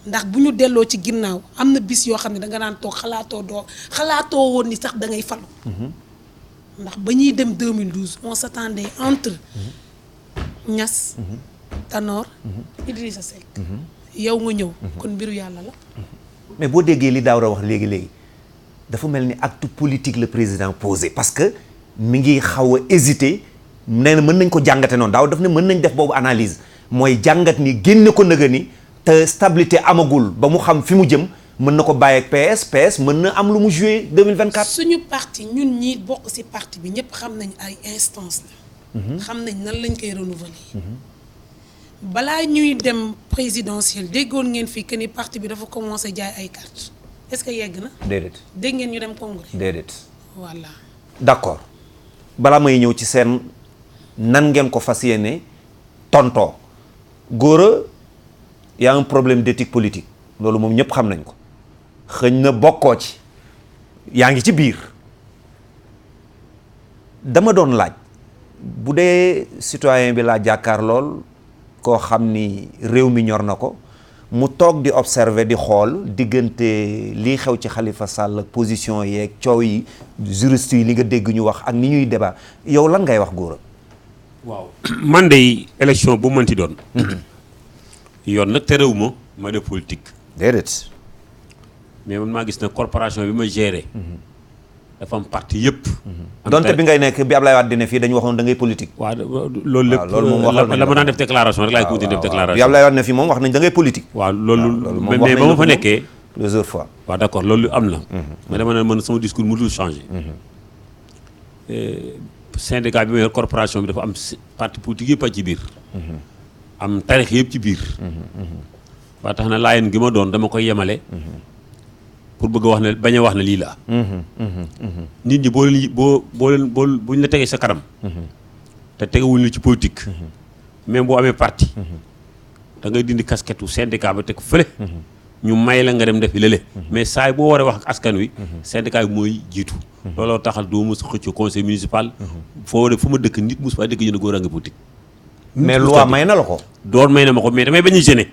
ndax bu ñu delloo ci ginnaaw am na bis yoo xam ne danga naan toog xalaatoo woon ni sax da ngay falu. ndax ba ñuy dem 2012 on s'attendait entre Niass. Tanor. Idrissa Seck. yow nga ñëw. kon mbiru yàlla la. mais boo déggee li Daouda wax léegi dafa mel ni acte politique le président posé parce que mi ngi xaw a hésité nee na mën nañ ko jàngate noonu daaw daf ne mën nañ def boobu analyse mooy jàngat ni génne ko nëga ni te stabilité amagul ba mu xam fi mu jëm mën na ko bàyyi ak PS mën na am lu mu joué 2024. suñu parti ñun ñi bokk ci parti bi ñëpp xam nañ ay instance la. xam nañ nan lañ koy renouveler. balaa ñuy dem présidentielle déggoon ngeen fii que ni parti bi dafa commencé jaay ay carte est-ce que yegg na. déedéet dégg ngeen ñu dem congrès. déedéet. voilà. d'accord balaa may ñëw ci seen nan ngeen ko fas yéene tontoo Gora y a un problème d'éthique politique loolu moom ñëpp xam nañ ko xëñ na bokkoo ci yaa ngi ci biir dama doon laaj bu dee citoyen bi laa jàkkaar lool koo xam ni réew mi ñor na ko mu toog di observer di xool diggante lii xew ci Khalifa Sall ak position yeeg coow yi juriste yi li nga dégg ñu wax ak ni ñuy débat yow lan ngay wax Gora. waaw man de élection bu mënti doon. yoon nag terewuma ma def politique. déedéet. mais man maa gis ne corporation bi ma géré. dafa am parti yëpp. donte bi ngay nekk bi Ablaye Wade di ne fii dañu waxoon da ngay politique. waaw loolu lépp loolu moom waxal nañ la ma daan def déclaration rek laay continuer def déclaration. bi Ablaye Wade ne fii moom wax nañ da ngay politique. waaw loolu mais ba ma fa nekkee. plusieurs fois. waaw d'accord loolu am na. mais dama ne man sama discours mu dul changer. syndicat bi ma yor corporation bi dafa am parti politique yëpp a ci biir. am tarix yëpp ci biir. waa tax na laayeen gi ma doon dama koy yemale. pour bëgg a wax ne bañ a wax ne lii la. nit ñi bu ñu la tegee sa kanam. te tegewuñu la ci politique. même boo amee parti. da ngay dindi casquette u syndicat ba teg fële. ñu may la nga dem defi lële mais saa yi boo waree wax ak askan wi syndicat bi mooy jiitu looloo taxal doo mos a xëcc conseil municipal foo de fu ma dëkk nit mos faa dëkk ñu ne góor a nga politique mais loi may na la ko doon may na ma ko mais damay bañ a gêner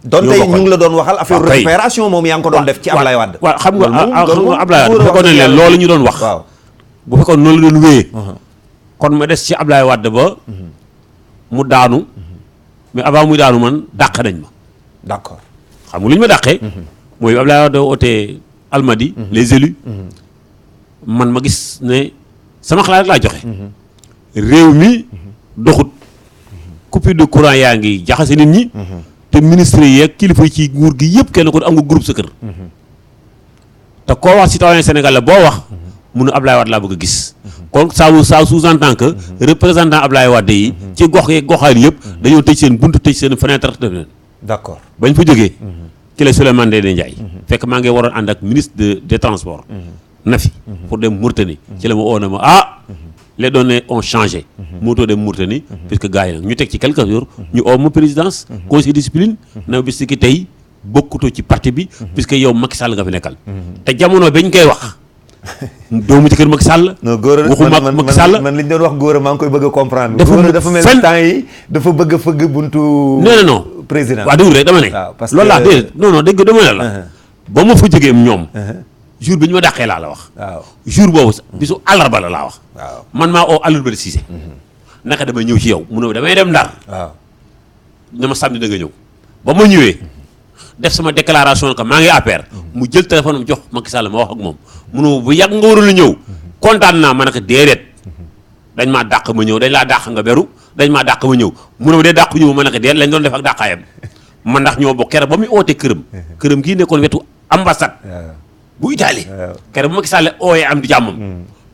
donte ñu ngi la doon waxal affaire récupération moom yaa ngi ko doon def ci Ablaye Wade waaw xam nga Ablaye Wade bu fekkoon ne leen loolu ñu doon wax waaw bu fekkoon noonu la doon wéyee kon ma des ci Ablaye Wade ba mu daanu mais avant muy daanu man dàq nañ ma d'accord xam nga lu ñu ma dàqee mooy Ablaye Wade ootee Almadies les élus man ma gis ne sama xalaat rek laa joxe réew mi doxut coupure de courant yaa ngi jaxase nit ñi te ministre yi ak kilifa yi ci nguur gi yëpp kenn ko am nga groupe sa kër te koo wax citoyen Sénégal la boo wax mun a Ablaye Wade laa bëgg a gis kon ça sous-entend que représentant Ablaye Wade yi ci gox yeeg goxaan yëpp dañoo tëj seen buntu tëj seen fenêtre def leen d'accord bañ fa jógee ci la Souleymane Ndéné Ndiaye fekk maa ngi waroon ànd ak ministre des transports Nafi pour dem Mauritanie ci la ma oo na ma les données ont changé mootoo dem Mauritanie puisque gars yi nag ñu teg ci quelques jours ñu oo ma présidence conseil discipline na bis ki tey bokkutoo ci parti bi puisque yow Macky Sall nga fi nekkal te jamono bañ koy wax doomu ci kër Macky Sall waxuma Macky Sall man li ñu doon wax góor maa ngi koy bëgg a comprendre góor dafa mel ni temps yi dafa bëgg a fëgg buntu non président waaw déglu rek dama ne loolu laa déedéet non dégg dama ne la ba ma fa jógee ñoom jour bi ñu ma dàqee laa la wax waaw jour boobu bisu àllarba la laa wax waaw man maa oo àllarba Cissé naka damay ñëw ci yow mu ne damay dem Ndar waaw ne ma samedi da nga ñëw ba ma ñëwee def sama déclaration que maa ngi APR mu jël téléphone am jox Macky Sall ma wax ak moom mu ne bu yàgg nga waroon a ñëw kontaan naa ma ne ko déedéet dañ maa dàq ma ñëw dañ laa dàq nga beru dañ maa dàq ma ñëw mu ne dee dàq ñëw ma ne ko déet lañ doon def ak dàqaayam man ndax ñoo bokk keroog ba muy oote këram gii nekkoon wetu ambassade bu Italie keroog bu Macky Sall ooyee am di jàmmam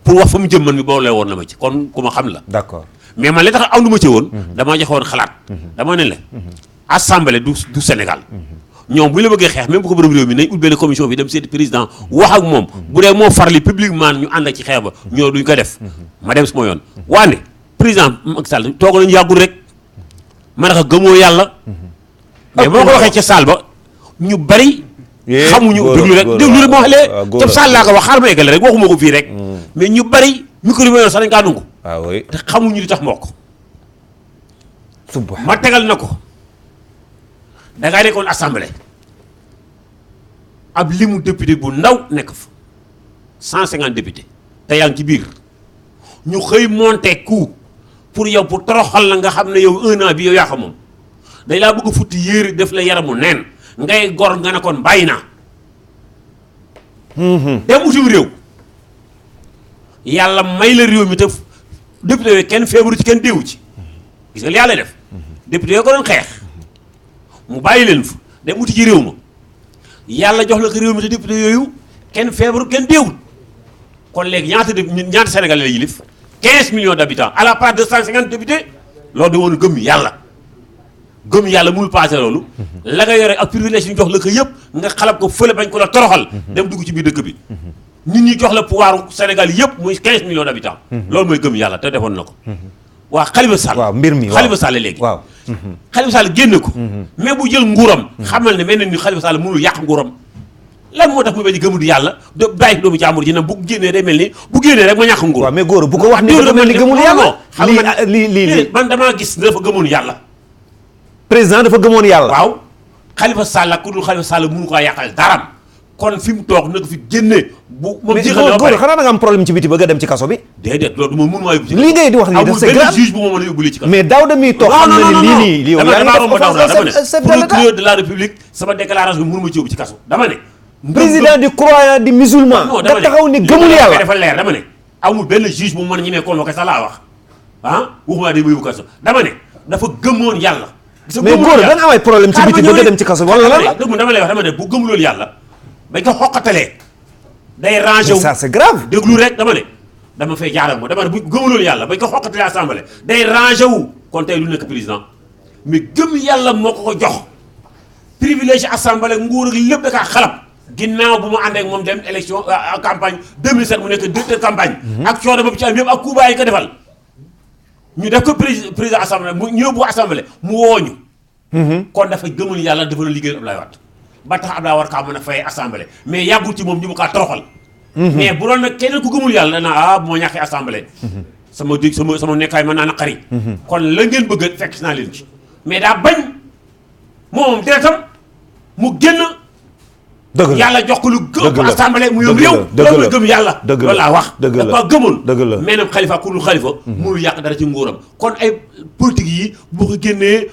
pour wax fa mu jëm man mi boole woon na ma ci kon ku ma xam la d'accord mais man li tax am lu ma ci woon damaa joxe woon xalaat dama ne la assemblée du Sénégal ñoom bu ñu la bëggee xeex même bu ko borom réew mi nañ ut benn commission bi dem seeti président wax ak moom bu dee moo farli publiquement ñu ànd ak ci xeex ba ñoo duñ ko def ma dem suma yoon waande président Macky Sall toog nañu yàggul rek ma ne ko gëmoo yàlla mais boo ko waxee ca saal ba ñu bari xamuñu déglu rek moo xalee ca saal laa ko wax xaaral ma eggale rek waxuma ko fii rek mais ñu bari micro bi ma yor sax dañ kaa nungu te xamuñu li tax moo ko ma tegal na ko dangaa nekkoon assemblée ab limu député bu ndaw nekk fa 150 députés te yaa ngi ci biir ñu xëy monté coup pour yow pour toroxal la nga xam ne yow 1 an bi yow yaa xam moom dañ laa bëgg a futti yéeri def la yaramu neen ngay gor nga ne kon bàyyi naa dem utim réew yàlla may la réew mi te député yooyu kenn feebaru ci kenn déewu ci gis nga li yàlla def député yoo ko doon xeex mu bàyyi leen fa dem uti ci réew ma yàlla jox la ko réew mi te député yooyu kenn feebaru kenn déewut kon léegi ñaata Sénégalais la yilif 15 millions d'habitants à la part de 150 députés loolu da woon gëm yàlla mënul passé loolu la nga yore ak privilège ñu jox la ko yëpp nga xalab ko fële bañ ko la toroxal dem dugg ci biir dëkk bi nit ñi jox la pouvoir Sénégal yëpp muy 15 millions d'habitants loolu mooy gëm yàlla te defoon na ko waa Khalifa Sall waaw mbir mi Khalifa Sall léegi waaw Khalifa Sall génne ko mais bu jël nguuram xamal ne mel na ni Khalifa Sall mënul yàq nguuram lan moo tax mu bañ a gëmu di yàlla de bàyyi doomu jàmbur ji na bu génnee day mel ni bu génnee rek ma ñàkk nguur waaw mais góor bu ko wax ni dafa mel ni gëmul yàlla lii man damaa gis dafa gëmoon yàlla président dafa gëmoon yàlla waaw Khalifa Sall ak ku dul Khalifa Sall mënu ko yàqal daram kon fi mu toog na ko fi génne bu moom jeexal góor xanaa da nga am problème ci biti bëgg a dem ci kaso bi déedéet loolu moom mënu maa yóbbu ci lii ngay di wax nii def c'est grave juge bu ma mën a yóbbu ci kaso mais Daouda mi toog xam na ni lii nii dama romb Daouda dama ne procureur de la République sama déclaration bi mënu ma ci yóbbu ci kaso dama ne président di croyant di musulman da taxaw ni gëmul yàlla dafa leer dama ne amul benn juge bu mën a ñemee convoqué sax laa wax waxuma day ma yóbbu kaso dama ne dafa gëmoon yàlla mais góor da nga am ay problème ci biti bëgg a dem ci kaso wala lan la dama lay wax dama ne bu gëmuloon yàlla bañ ko xoqatalee day rangé wu ça c'est grave déglu rek dama ne dama fay jaaral mo dama ne bu gëmuloon yàlla bañ ko xoqatalee assemblée day rangé wu kon tey lu nekk président mais gëm yàlla moo ko jox privilège assemblée nguur ak lépp da kaa xalab ginnaaw bu mu àndee ak moom dem élection campagne 2007 mu nekk directeur campagne ak coono boobu ci am yëpp ak kuuba yi ko defal ñu def ko président assemblée mu ñëw bu assemblée mu wooñu kon dafa gëmul yàlla dafa la liggéey Abdoulaye Wade ba tax Abdoulaye war kaa mën a fay assemblée mais yàggul ci moom ñu mu kaa toroxal. mais bu doon nag keneen ku gëmul yàlla danaa bu ma ñàkkee assemblée. sama nekkaay mën naa naqari. kon la ngeen bëgg fekk naa leen ci mais daa bañ moom deretam mu génn. dëgg la yàlla jox ko lu gëm assemblée mu yom réew. loolu la gëm yàlla. loolu laa wax. dëgg la dafa gëmoon. dëgg la mais nag xalifa ku dul xalifa. mënul yàq dara ci nguuram. kon ay politique yi bu ko génnee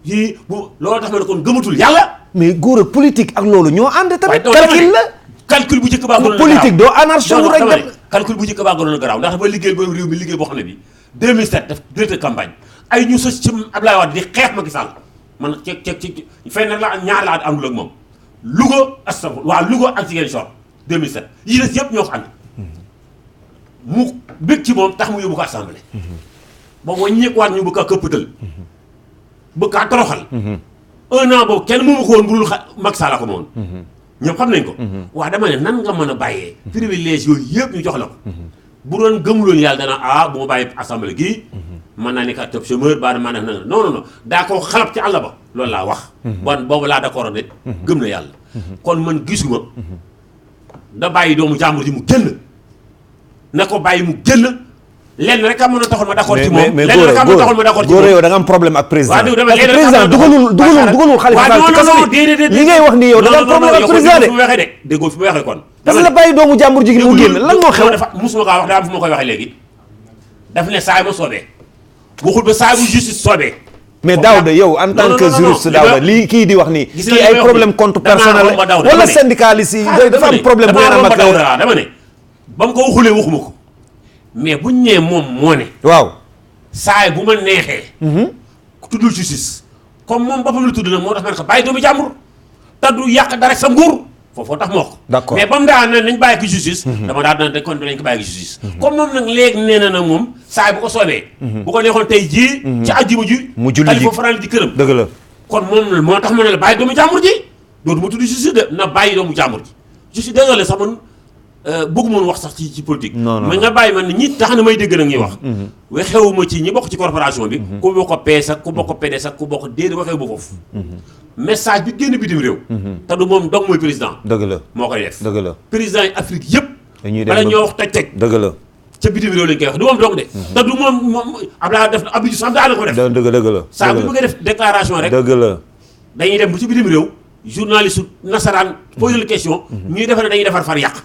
yii bu loolu tax ma ne kon gëmatul yàlla. mais góor ak politique ak loolu ñoo ànd tamit. calcul la calcul bu njëkk baa gënoon a garaaw politique doo anarchie wu rek dem. calcul bu njëkk baa gënoon a garaaw ndax dafa liggéey ba réew mi liggéey boo xam ne bi 2007 def directeur campagne ay ñu sës ci Abdoulaye Wade di xeex Macky Sall man ci fay nag la ñaar laa àndul ak moom Louga astafurlah waaw Louga ak Ziguinchor 2007 yi des yëpp ñoo ko ànd mu bëgg ci moom tax mu yóbbu ko assemblée ba wàññeekuwaat ñu bëgg a këppatal bëgg kaa toroxal 1 an boobu kenn moomu ko woon bu dul Macky Sall ko moom ñëpp xam nañ ko waaw dama ne nan nga mën a bàyyee privilège yooyu yëpp ñu jox la ko bu doon gëmuloon yàlla dana bu ma bàyyi assemblée gii mën naa nekk top chômeur baa maa def na non daa ko xalab ci àll ba loolu laa wax bon boobu laa d'accord nit gëm na yàlla kon man gisuma da bàyyi doomu jàmbur ji mu génn na ko bàyyi mu génn lenn rek a mën a taxoon ma d'accord ci moom lenn rek a mën a taxoon ma d'accord ci moom góor yow da nga am problème ak président waaw dama président dugalul Khalifa Sall ci kaso bi li ngay wax nii yow da nga am problème ak président de fi mu waxee de déggoo fi mu waxee kon parce que la bàyyi doomu jàmbur ji mu génn lan moo xew dafa musuma kaa wax daa am fu ma koy waxee léegi daf ne saa yi ma soobee waxul ba saa bu justice soobee mais Daouda yow en tant que juriste Daouda lii kii di wax nii kii ay problème compte personnel wala syndicaliste yi dafa am problème bu ngeen am ak dama ne ba mu ko waxulee waxuma ko mais buñ nee moom moo ne waaw saay bu ma neexee tuddul justice comme moom boppam la tudd nag moo tax man ko bàyyi doomu jàmbur te du yàq dara sa nguur foofoo tax moo ko d'accord mais ba mu daa nañ bàyyi ko justice dama daa dana kon dinañ ko bàyyi ko justice comme moom nag léegi nee na nag moom saay bu ko soobee bu ko neexoon tey jii ci àjjuma ji mu julli ji Khalifa faral di këram dëgg la kon moom moo tax ma ne la bàyyi doomu jàmbur ji dootu ma tudd justice de na bàyyi doomu jàmbur ji je suis désolé sax man bëgguma woon wax sax ci politique mais nga bàyyi man ñi tax na may dégg nag ñuy wax waxewuma ci ñi bokk ci corporation bi ku bokk PS ak ku bokk PDS ak ku bokk déedéet waxewu ba foofu message bi génn bitim réew te du moom dong mooy président dëgg la moo koy def dëgg la président yi Afrique yëpp dañuy bala ñoo wax toj dëgg la ca bitim réew lañ koy wax du moom dong de te du moom Abdoulaye def Abdou Diouf sax daana ko def dëgg la saa bu bëggee def déclaration rek dëgg la dañuy dem bu ci bitim réew journaliste nasaraan posé la question ñuy defar ne dañuy defar far yàq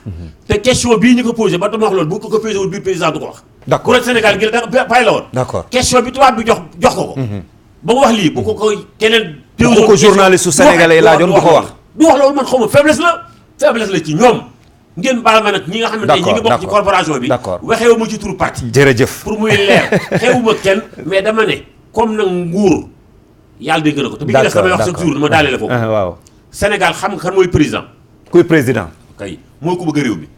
te question bii ñu ko posé ba dama wax loolu bu ko posé wul biir président du ko wax d'accord bu Sénégal gi da pay la woon d'accord question bi tubaab bi jox ko ba mu wax lii bu ko keneen bu ko journaliste su sénégalais yi laajoon du ko wax du wax loolu man xaw ma faiblesse la ci ñoom ngeen baal ma nag ñi nga xam ne ñi ngi bokk ci corporation bi d'accord waxewu ma ci turu parti jërëjëf pour muy leer xewuma kenn mais dama ne comme nag nguur yàlla dégg na ko te bi ñu def damay wax chaque jour dama daale la foofu waaw Sénégal xam nga kan mooy président kuy président kay mooy ku bëgg réew mi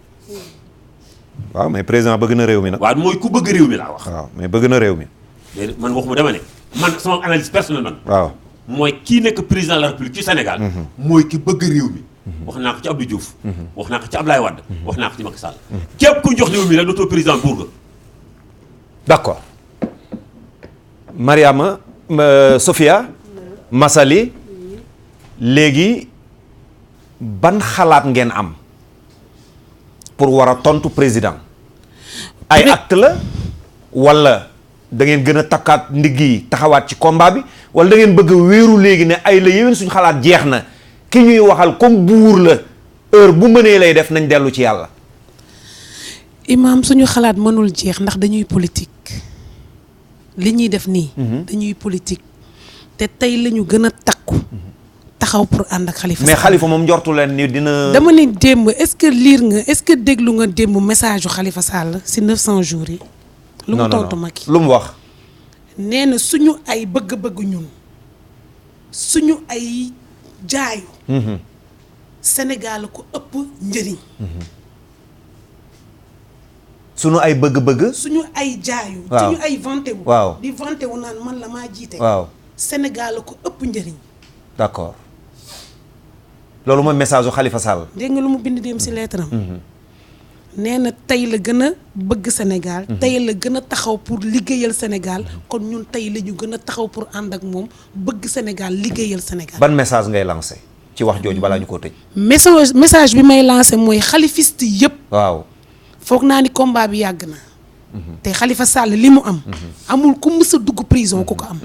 waaw mais président bëgg na réew mi nag waaw mooy ku bëgg réew mi laa wax waaw mais bëgg na réew mi déedéet man waxuma dama ne man sama analyse personnelle man waaw mooy kii nekk président de la République ci Sénégal mooy ki bëgg réew mi wax naa ko ci Abdou Diouf wax naa ko ci Abdoulaye Wade wax naa ko ci Macky Sall képp ku jox réew mi rek dootoo président buur ga d'accord Mariama Sophia Massaly léegi ban xalaat ngeen am pour war a tontu président ay acte la wala da ngeen gën a takkaat ndigg yi taxawaat ci combat bi wala da ngeen bëgg a wéeru léegi ne ay la yéwén suñu xalaat jeex na ki ñuy waxal comme buur la heure bu mënee lay def nañ dellu ci yàlla. Imaam suñu xalaat mënul jeex ndax dañuy politique li ñuy def nii. dañuy politique te tey la ñu gën a takku. taxaw pour ànd ak Khalifa Sall mais Khalifa moom njortu leen ni dina. dama ni démb est-ce que lire nga est-ce que déglu nga démb message yu Khalifa Sall si 900 jours yi. lu mu tontu Macky lu mu wax. nee na suñu ay bëgg-bëgg ñun suñu ay jaayu. Sénégal ko ëpp njëriñ. suñu ay bëgg-bëgg. suñu ay jaayu. waaw suñu ay vanté wu. waaw di vanté wu naan man la maa jiite. waaw Sénégal ko ëpp njëriñ. d'accord loolu mooy message u Khalifa Sall. dégg nga lu mu bind dem ci lettre am. nee na tey la gën a bëgg Sénégal. tey la gën a taxaw pour liggéeyal Sénégal kon ñun tey la ñu gën a taxaw pour ànd ak moom bëgg Sénégal liggéeyal Sénégal. ban message ngay lancé ci wax jooju balaa ñu koo tëj. message bi may lancé mooy xalifiste yëpp. waaw. foog naa ni combat bi yàgg na. te Khalifa Sall li mu am. amul ku mës a dugg prison ku ko am.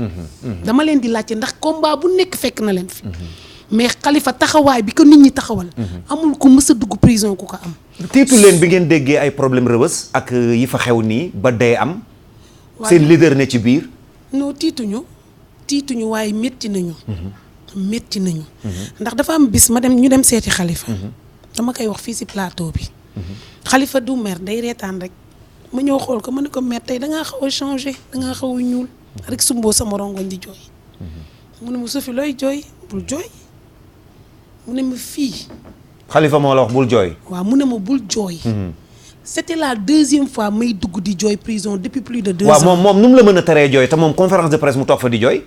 dama leen di laajte ndax combat bu nekk fekk na leen fi. mais Khalifa taxawaay bi ko nit ñi taxawal. amul ku mës a dugg prison ku ko am. tiitu leen bi ngeen déggee ay problème rëbës ak yi fa xew nii ba dee am. seen leader ne ci biir. non tiituñu waaye métti nañu. métti nañu. ndax dafa am bis ñu dem seeti Khalifa. dama koy wax fii ci plateau bi. Khalifa du mer day reetaan rek. ma ñëw xool ko ma ne ko mer tey dangaa xaw a changé dangaa xaw a ñuul. rek sumboo sama rongoñ di jooy. mu ne ma Sophie looy jooy bul jooy. mu ne ma fii. Khalifa moo la wax bul jooy. waaw mu ne ma bul jooy. c'était la deuxième fois may dugg di jooy prison depuis plus de 2 ans. waaw moom nu mu la mën a teree jooy te moom conférence de presse mu toog fa di jooy.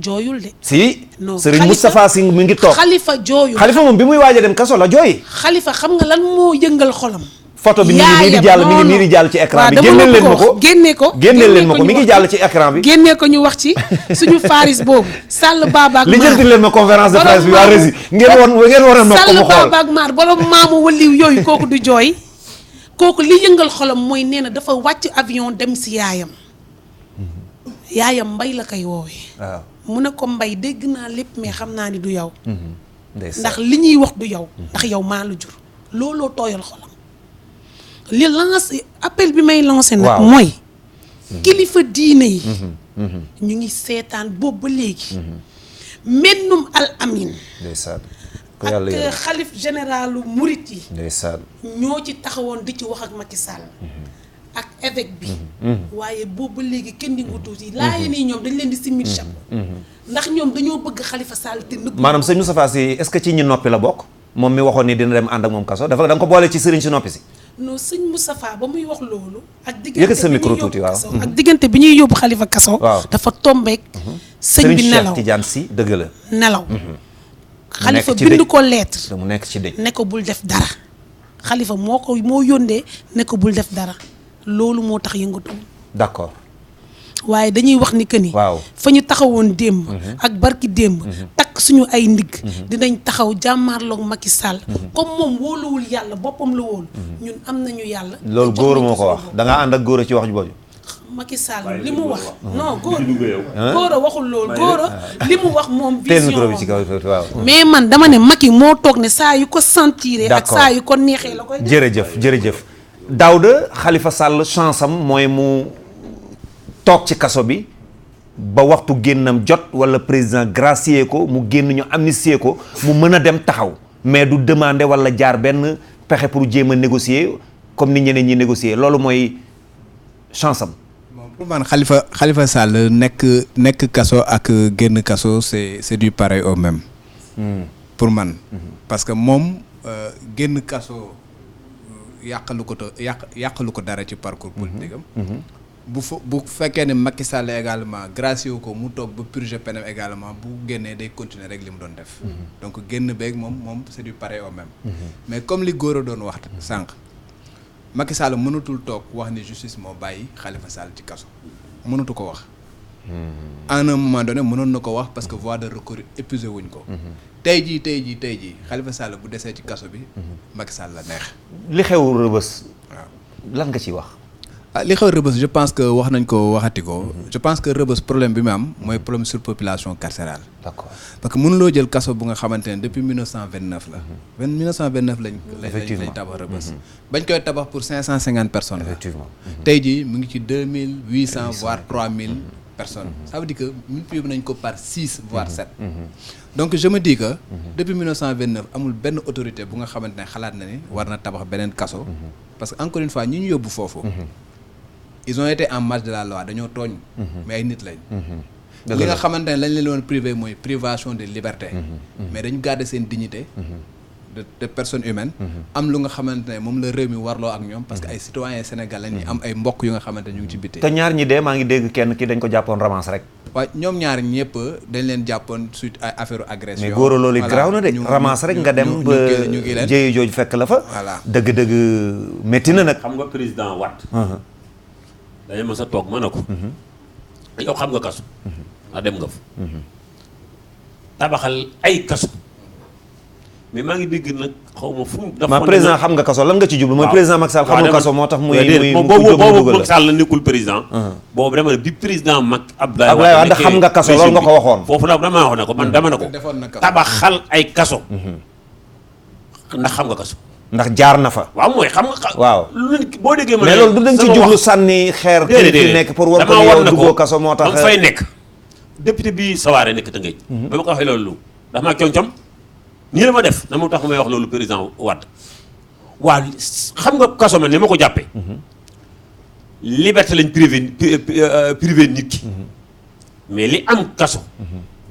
jooyul de. si. non Serigne Moustapha Sy mi ngi toog. Khalifa jooyul. Khalifa moom bi muy waaj a dem kaso la jooy. Khalifa xam nga lan moo yëngal xolam. photo bi mi ngi nii di jàll mi ngi nii di jàll ci écran bi. génneel leen ma ko génneel leen ma ko mi ngi jàll ci écran bi. génnee ko ñu wax ci suñu faris boobu. Sall Baba ak Maar li jënti leen ma conférence de presse bi waa Rési. ngeen waroon ma ko mu xool Sall Baba ak Maar borom maamu waliw yooyu kooku du jooy. kooku li yëngal xolam mooy nee na dafa wàcc avion dem si yaayam. yaayam Mbay la koy woowee. waaw mu ne ko Mbay dégg naa lépp mais xam naa ni du yow. ndax ndax li ñuy wax du yow. ndax yow maa la jur. looloo tooyal xolam. li lancé appel bi may lancé nag. mooy. kilifa diine yi. ñu ngi seetaan boobu ba léegi. mennum al amin. ndeysaan. ak xalif généralu murit yi. ndeysaan. ñoo ci taxawoon di ci wax ak Macky Sall. ak évêque bi. waaye boobu ba léegi kenn di nga tuuti laay nii ñoom dañ leen di simil chapeau. ndax ñoom dañoo bëgg Khalifa Sall te nëbb. maanaam sëñ Moustapha Sy est-ce que ci ñi noppi la bokk moom mi waxoon ni dina dem ànd ak moom kaso dafa da nga ko boole ci sëriñ si noppi si. non sëñ Moustapha ba muy wax loolu. ak yëkkat sa micro tuuti waaw ak diggante bi ñuy yóbbu Khalifa kaso. waaw dafa tombeek sëñ bi nelaw Cheikh Tidiane Sy dëgg la. nelaw. Khalifa bind ko lettre. mu nekk ci dëj. ne ko bul def dara. Khalifa moo yóndee ne ko bul def dara. loolu moo tax yëngatu. d'accord. waaye dañuy wax ni que ni. waaw fa ñu taxawoon démb. ak barki démb. takk suñu ay ndigg. dinañ taxaw jàmmaarloog Macky Sall. comme moom wóoluwul yàlla boppam la wóolu. ñun am nañu yàlla. loolu góor moo ko wax da ngaa ànd ak góor ci wax ju boobu. Macky Sall li mu wax. non góor a waxul loolu góor a li mu wax moom. vision bi ci kaw waaw. mais man dama ne Macky moo toog ne saa yu ko sentiré. ak saa yu ko neexee la koy def. jërëjëf Daouda Khalifa Sall chance am mooy mu toog ci kaso bi ba waxtu génnam jot wala président gracier ko mu génn ñu amnistier ko mu mën a dem taxaw mais du demander wala jaar benn pexe pour jéem a négocier comme ni ñeneen ñi négocier loolu mooy chance am. pour man Khalifa Sall nekk kaso ak génn kaso c'est du pareil au même. pour man. parce que moom génn kaso. yàqalu ko dara ci parcours politique am. bu fekkee ne Macky Sall également gracieux ko mu toog ba purger peine également bu génnee day continuer rek li mu doon def. donc génn beeg moom c'est du pareil au même. mais comme li góor a doon wax sànq Macky Sall mënatul toog wax ni justice moo bàyyi Khalifa Sall ci kaso mënatu ko wax. à un moment donné mënoon na ko wax parce que voie de recours épuisé wuñ ko. tey jii Khalifa Sall bu desee ci kaso bi. Macky Sall la neex. li xew Rëbës. waaw lan nga ciy wax. li xew Rëbës je pense que wax nañ ko waxati ko. je pense que Rëbës problème bi mu am mooy problème surpopulation carcérale. d'accord parce que mënuloo jël kaso bu nga xamante ne depuis 1929 la. 1929 lañ tabax Rëbës. bañ koy tabax pour 550 personnes. effectivement tey jii mu ngi ci 2800 voire 3000 personnes. ça veut dire que multiplié nañ ko par 6 voire 7. donc je me dis que. depuis 1929 amul benn autorité bu nga xamante ne xalaat na ni war na tabax beneen kaso. parce que encore une fois ñi ñu yóbbu foofu. ils ont été en marge de la loi dañoo tooñ. mais ay nit lañ. li nga xamante ne lañ leen woon privé mooy privation de liberté. mais dañu garder seen dignité. de personnes humaines. am lu nga xamante ne moom la réew mi warloo ak ñoom parce que ay citoyens sénégalais lañuy am ay mbokk yu nga xamante ne ñu ngi ci biti. te ñaar ñi dee maa ngi dégg kenn ki dañ ko jàppoon ramasse rek. waaw ñoom ñaar ñëpp dañ leen jàppoon suite ay affaire agression. mais góor loolu garaaw na de ramasse rek nga dem ba jéye jooju fekk la fa. voilà dëgg-dëgg métti na nag. xam nga président Wade. dañu mës a toog mën a ko. yow xam nga kaso. a dem nga fa. tabaxal ay kaso. mais maa ngi dégg nag xaw ma fu ma président xam nga kaso lan nga ci jublu mooy président Macky Sall xam nga kaso moo tax muy boobu Macky Sall la nekkul président boobu dama ne bi président Abdoulaye Wade xam nga kaso loolu nga ko waxoon foofu nag dama wax ne ko man dama ne ko tabaxal ay kaso ndax xam nga kaso ndax jaar na fa waaw mooy xam nga waaw boo déggee ma mais loolu du dañ ci jublu sànni xeer fi nekk pour war ko yow duggoo kaso moo tax fay nekk député bi sawaare nekk Tëngéej ba ma ko waxee loolu ndax maa coom-coom nii la ma def na mu tax may wax loolu président Wade waa xam nga kaso man ni ma ko jàppee liberté lañ privé nit ki mais li am kaso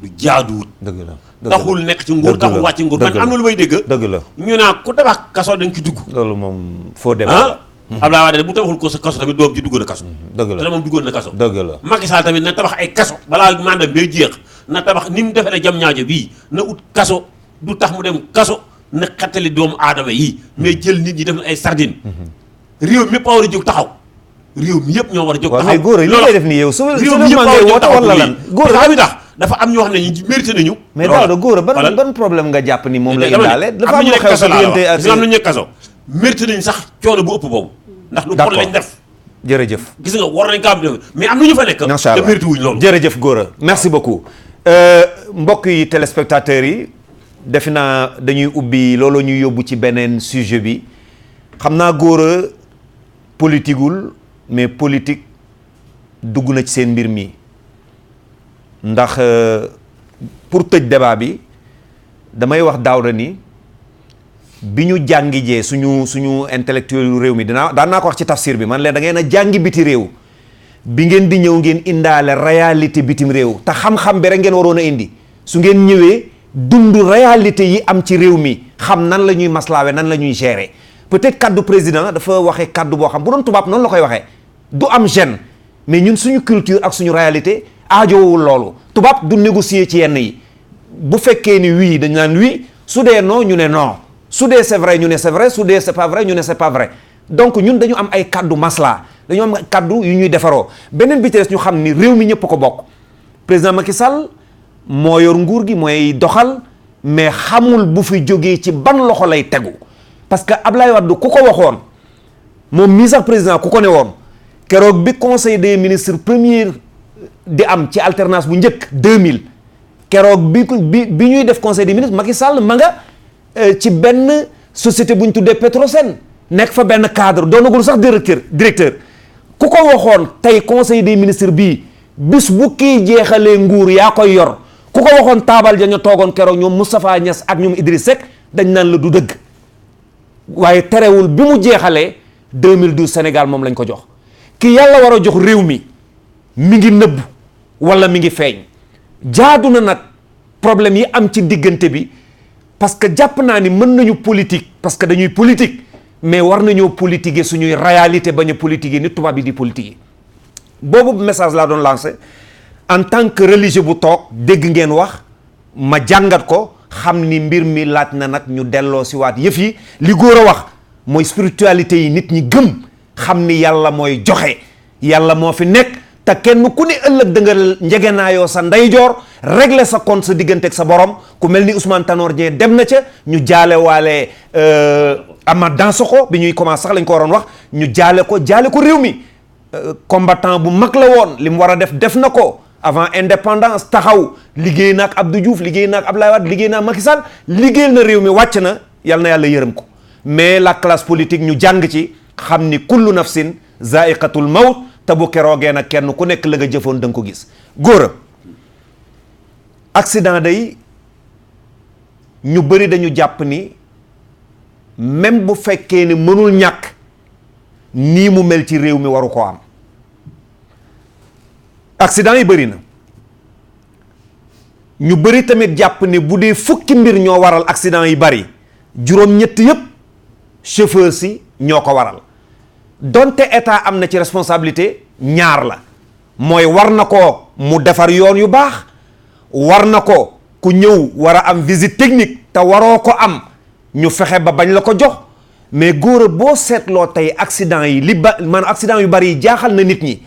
du jaaduwut dëgg la taxul nekk ci nguur taxul wàcc nguur man am na lu may dégg dëgg la ñu naa ku tabax kaso dañ ci dugg loolu moom faux débat Abdoulaye Wade bu tabaxul ko sa kaso tamit doom ji duggoon na kaso dëgg la te moom duggoon na kaso dëgg la Macky Sall tamit na tabax ay kaso balaa mandat bee jeex na tabax ni mu defee ne jam ñaajo bii na ut kaso du tax mu dem kaso na xettali doomu aadama yi mais jël nit ñi def na ay sardine réew mi yëpp a war a jóg taxaw réew mi yëpp ñoo war a jóg taxaw mais góor yi li ngay def nii yow réew mi yëpp a war a jóg taxaw wala lan góor xam tax dafa am ñoo xam ne ñu mérité nañu mais Daouda góor ban problème nga jàpp ni moom la indaale dafa am lu xew sa diggante ak am nañu nekk kaso mérité nañ sax coono bu ëpp boobu ndax lu bon lañ def jërëjëf gis nga war nañ ko am mais am nañu fa nekk te mérité wuñ loolu jërëjëf góor merci beaucoup mbokk yi téléspectateurs yi defe naa dañuy ubbi loolu ñuy yóbbu ci beneen sujet bi xam naa góor a politiqueul mais politique dugg na ci seen mbir mi ndax pour tëj débat bi damay wax Daouda ni bi ñu jàngi jee suñu intellectuel yu réew mi daan naa ko wax ci tafsir bi man leen da ngeen a jàngi biti réew bi ngeen di ñëw ngeen indaale réalité bitim réew te xam-xam bi rek ngeen waroon a indi su ngeen ñëwee dund réalité yi am ci réew mi xam nan la ñuy maslaawe nan la ñuy gérer peut-être kaddu président dafa waxee kaddu boo xam bu doon tubaab noonu la koy waxee du am gêne mais ñun suñu culture ak suñu réalité aajowul loolu tubaab du négocier ci yenn yi bu fekkee ni oui dañ naan oui su dee non ñu ne non su dee c'est vrai ñu ne c'est vrai su dee c'est pas vrai ñu ne c'est pas vrai donc ñun dañu am ay kaddu masla dañu am kaddu yu ñuy defaroo beneen bi ci des ñu xam ni réew mi ñëpp ko bokk président Macky Sall moo yor nguur gi mooy doxal mais xamul bu fi jógee ci ban loxo lay tegu parce que Ablaye Wade ku ko waxoon moom mii sax président ku ko ne woon keroog bi conseil des ministres premier di am ci alternance bu njëkk 2000 keroog bi ñuy def conseil des ministres Macky Sall ma nga ci benn société bu ñu tuddee Petrosen nekk fa benn cadre doonagul sax directeur ku ko waxoon tey conseil des ministres bii bis bu kii jeexalee nguur yaa koy yor ku ko waxoon taabal ja ñu toogoon keroog ñoom Moustapha Niass ak ñoom Idriss Seck dañ naan la du dëgg waaye terewul bi mu jeexalee 2012 Sénégal moom lañ ko jox ki yàlla war a jox réew mi ngi nëbb wala mi ngi feeñ jaadu na nag problème yi am ci diggante bi parce que jàpp naa ni mën nañu politique parce que dañuy politique mais war nañoo politiquer suñuy réalité bañ a politiquer ni tubaab yi di politiquer boobu message laa doon lancé en tant que religieux bu toog dégg ngeen wax ma jàngat ko xam ni mbir mi laaj na nag ñu delloo si waat yëf yi li góor a wax mooy spiritualité yi nit ñi gëm xam ni yàlla mooy joxe yàlla moo fi nekk te kenn ku ne ëllëg da nga njegenaayoo sa ndeyjoor régler sa compte sa diggante ak sa borom ku mel ni Ousmane Tanor Dieng dem na ca ñu jaale waale Amath Dansokho bi ñuy commencé sax lañ ko waroon wax ñu jaale ko réew mi combattant bu mag la woon li mu war a def na ko avant indépendance taxaw liggéey na ak Abdou Diouf liggéey na ak Abdoulaye Wade liggéey na ak Macky Sall liggéeyal na réew mi wàcc na yàlla yërëm ko mais la classe politique ñu jàng ci xam ni kullu nafsin zaiqatul mawt te bu keroogee nag kenn ku nekk la nga jëfoon da nga ko gis góor a accident day ñu bëri dañu jàpp ni même bu fekkee ni mënul ñàkk nii mu mel ci réew mi waru ko am accident yi bëri na ñu bëri tamit jàpp ni bu dee fukki mbir ñoo waral accident yi bëri juróom-ñett yëpp chauffeur si ñoo ko waral donte état am na ci responsabilité ñaar la mooy war na ko mu defar yoon yu baax war na ko ku ñëw war a am visite technique te waroo ko am ñu fexe ba bañ la ko jox mais góor a boo seetloo tey accident yi maanaam accident yu bari yi jaaxal na nit ñi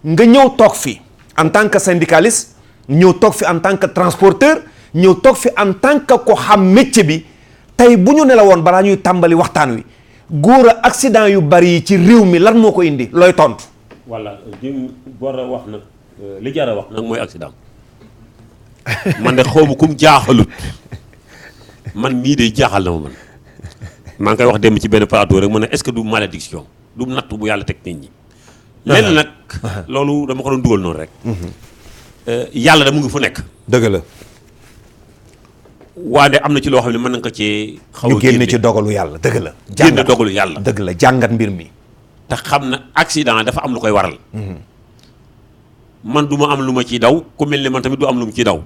nga ñëw toog fi en tant que syndicaliste ñëw toog fi en tant que transporteur ñëw toog fi en tant que ko xam métier bi tey bu ñu ne la woon balaa ñuy tàmbali waxtaan wi góor a accident yu bari yi ci réew mi lan moo ko indi looy tontu. voilà li war a wax nag li jar a wax nag mooy accident man de xaw ma kum jaaxalut man mii de jaaxal na ma man maa ngi koy wax dem ci benn plateau rek mu ne est-ce que du malédiction du natt bu yàlla teg nit ñi. lenn nag loolu dama ko doon dugal noonu rek. yàlla da mu ngi fu nekk. dëgg la. waaye am na ci loo xam ne mën na ko cee. xaw a ñu génne ci dogalu yàlla dëgg la. génne dogalu yàlla dëgg la jàngat mbir mi. te xam na accident dafa am lu koy waral. man du ma am lu ma ciy daw ku mel ne man tamit du am lu mu ciy daw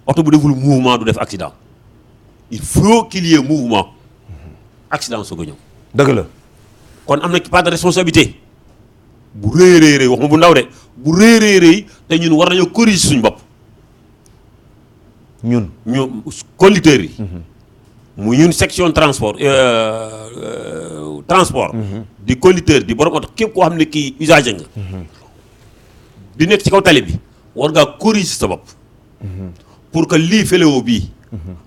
oto bu deful mouvement du def accident il faut qu'il y ait mouvement accident soo ko ñëw. dëgg la. kon am na part de responsabilité bu rëy rëy wax ma bu ndaw de bu rëy rëy te ñun war nañoo corriger suñu bopp. ñu conducteurs yi. mu ñun section transport transport. di conducteur di borom oto képp koo xam ne kii usager nga. di nekk ci kaw tali bi war ngaa corriger sa bopp. pour que lii fléau bii.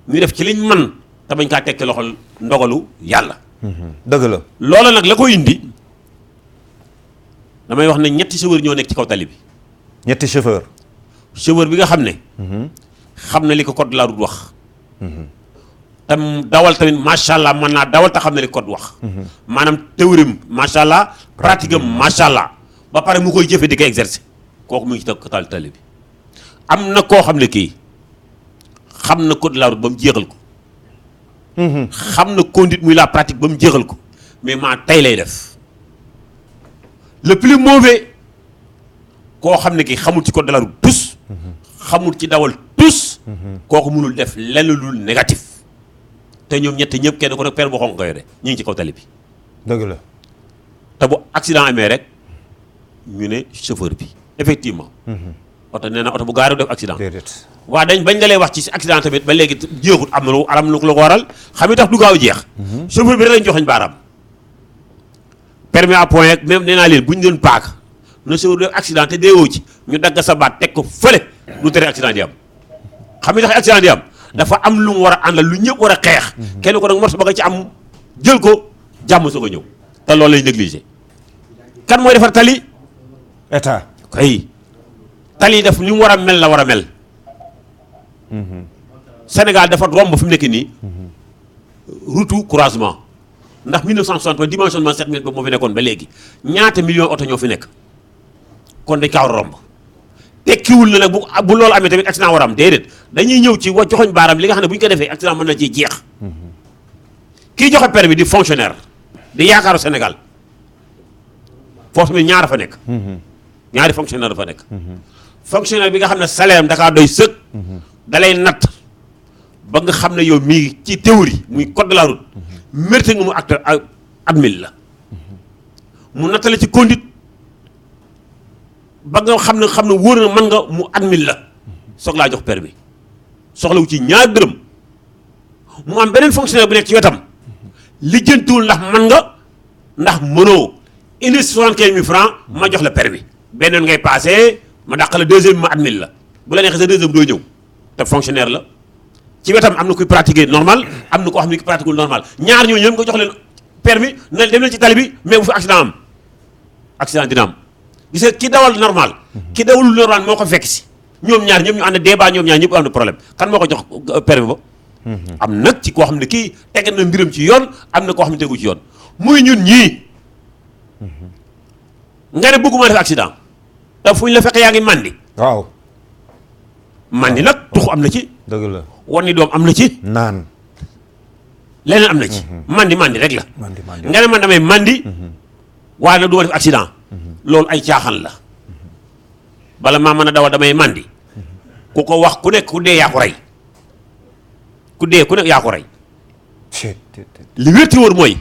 ñu def ci liñ man te bañ kaa tekki loxol ndogalu yàlla. dëgg la. loola nag la ko indi damay wax ne ñetti chauffeur ñoo nekk ci kaw tali bi. ñetti chauffeur. chauffeur bi nga xam ne. xam na li ko code de la route wax. tam dawal tamit macha allah mën naa dawal te xam na li code wax. maanaam théorie macha allah pratique am macha allah ba pare mu koy jëfe di ko exercer kooku mu ngi ci taal tali bi. am na koo xam ne kii xam na code de la route ba mu jeexal ko. xam na conduite muy la pratique ba mu jeexal ko mais maa tey lay def le plus mauvais koo xam ne kii xamul ci code de la route tous. xamul ci dawal tous. kooku mënul def lenn lu négatif. te ñoom ñett ñëpp kenn ko rek per boo xonq nga yore ñu ngi ci kaw tali bi. dëgg la. te bu accident amee rek ñu ne chauffeur bi effectivement. oto nee na oto bu gaari def accident. déedéet. waaw dañ bañ la lay wax ci accident tamit ba léegi jeexut am na lu ko waral xam nga tax du gaaw jeex. chauffeur bi rek lañ joxañ baaraam. permis à point ak même nee naa leen bu ñu doon paak na chauffeur def accident te deewoo ci ñu dagg sa baat teg ko fële du tere accident di am. xam nga tax accident di am dafa am lu mu war a àndal lu ñëpp war a xeex. kenn ko nag morso ba nga ci am jël ko jàmm soo ko ñëw te loolu lay négligé. kan mooy defar tali. état. kay tali def ni mu war a mel la war a mel. Sénégal dafa romb fi mu nekk nii. route croisement ndax 1960 dimensionnement 7 mètres ba moo fi nekkoon ba léegi ñaata millions oto ñoo fi nekk kon dañ kaa war a romb. tekkiwul na nag bu loolu amee tamit accident war a am déedéet dañuy ñëw ci joxoñ baaraam li nga xam ne bu ñu ko defee accident mën na ciy jeex. kii joxe permis di fonctionnaire di yaakaaru Sénégal foofu tamit ñaar fa nekk. ñaari fonctionnaire dafa nekk. fonctionnaire bi nga xam ne salaire am da kaa doy sëg. da lay natt ba nga xam ne yow mii ci théorie muy code de la route. mérite nga mu acte admil la. mu nattale ci conduite ba nga xam ne wóor na mën nga mu admil la soog laa jox permis soxlawu ci ñaar dërëm mu am beneen fonctionnaire bu nekk ci wetam lijjantiwul ndax mën nga ndax mënoo indi 75 000 francs ma jox la permis beneen ngay passé ma dàq la deuxième ma admil la bu la neexee sa deuxième doo ñëw te fonctionnaire la ci wetam am na kuy pratiquer normal am na koo xam ne ki pratiquer normal ñaar ñooñu ñoom nga jox leen permis na dem leen ci tali bi mais bu fi accident dina am gis nga ki dawal normal ki dawalul normal moo ko fekk si ñoom ñaar ñëpp ñu ànd débat ñoom ñaar ñëpp am na problème kan moo ko jox permis ba. am nag ci koo xam ne kii teg na mbiram ci yoon am na koo xam ne tegu ci yoon muy ñun ñii nga ne bëgguma def accident te fu ñu la fekk yaa ngi mandi. waaw. mandi nag tux am na ci. dëgg la. wan ni doom am na ci. naan. leneen am na ci. mandi rek la. mandi nga ne man damay mandi. waaye nag du ma def accident. loolu ay caaxaan la. bala maa mën a dawal damay mandi. ku ko wax ku nekk ku dee yaa ko rey. ku dee ku nekk yaa ko rey. li wérti wóor mooy.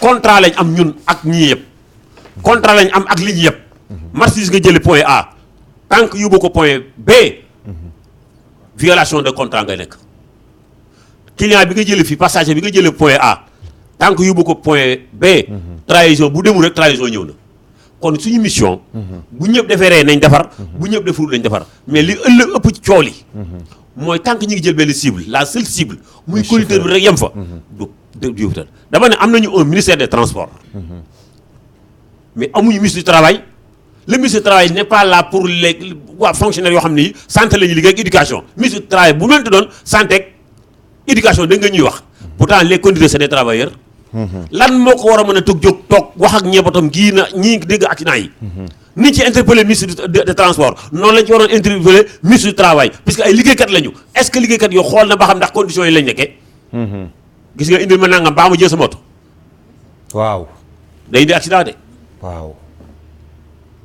contrat lañ am ñun ak ñii yëpp. contrat lañ am ak li ñu yëpp. marchandise nga jëlee point A. tant que yóbbu ko point B. violation de contrat ngay nekk. client bi nga jëlee fii passager bi nga jëlee point A. tant que yóbbu ko point B. trahison bu demul rek trahison ñëw na. kon suñu mission bu ñëpp defaree nañ defar bu ñëpp defarul nañ defar mais li ëpp ci coow li mooy tant que ñu ngi jël benn cible la seule cible muy conducteur bi rek yem fa du yóbbutal dama ne am nañu un ministère des transports mais amuñu ministre du travail. Le ministre du travail n'est pas là pour les fonctionnaires yoo xam ne santé la ñuy liggéey ak éducation ministre du travail bu mënti doon santé ak éducation da nga ñuy wax pourtant les conducteurs c'est des travailleurs lan moo ko war a mën a toog wax ak ñeebatam gii na ñii dégg accident yi ni ci interpellé ministre de transport noonu lañ ci waroon interpellé ministre du travail puisque ay liggéeykat lañu est-ce que liggéeykat yoo xool na ba xam ndax conditions yi lañ nekkee gis nga indil ma nangam baa ma jël sa moto waaw day indi accident de waaw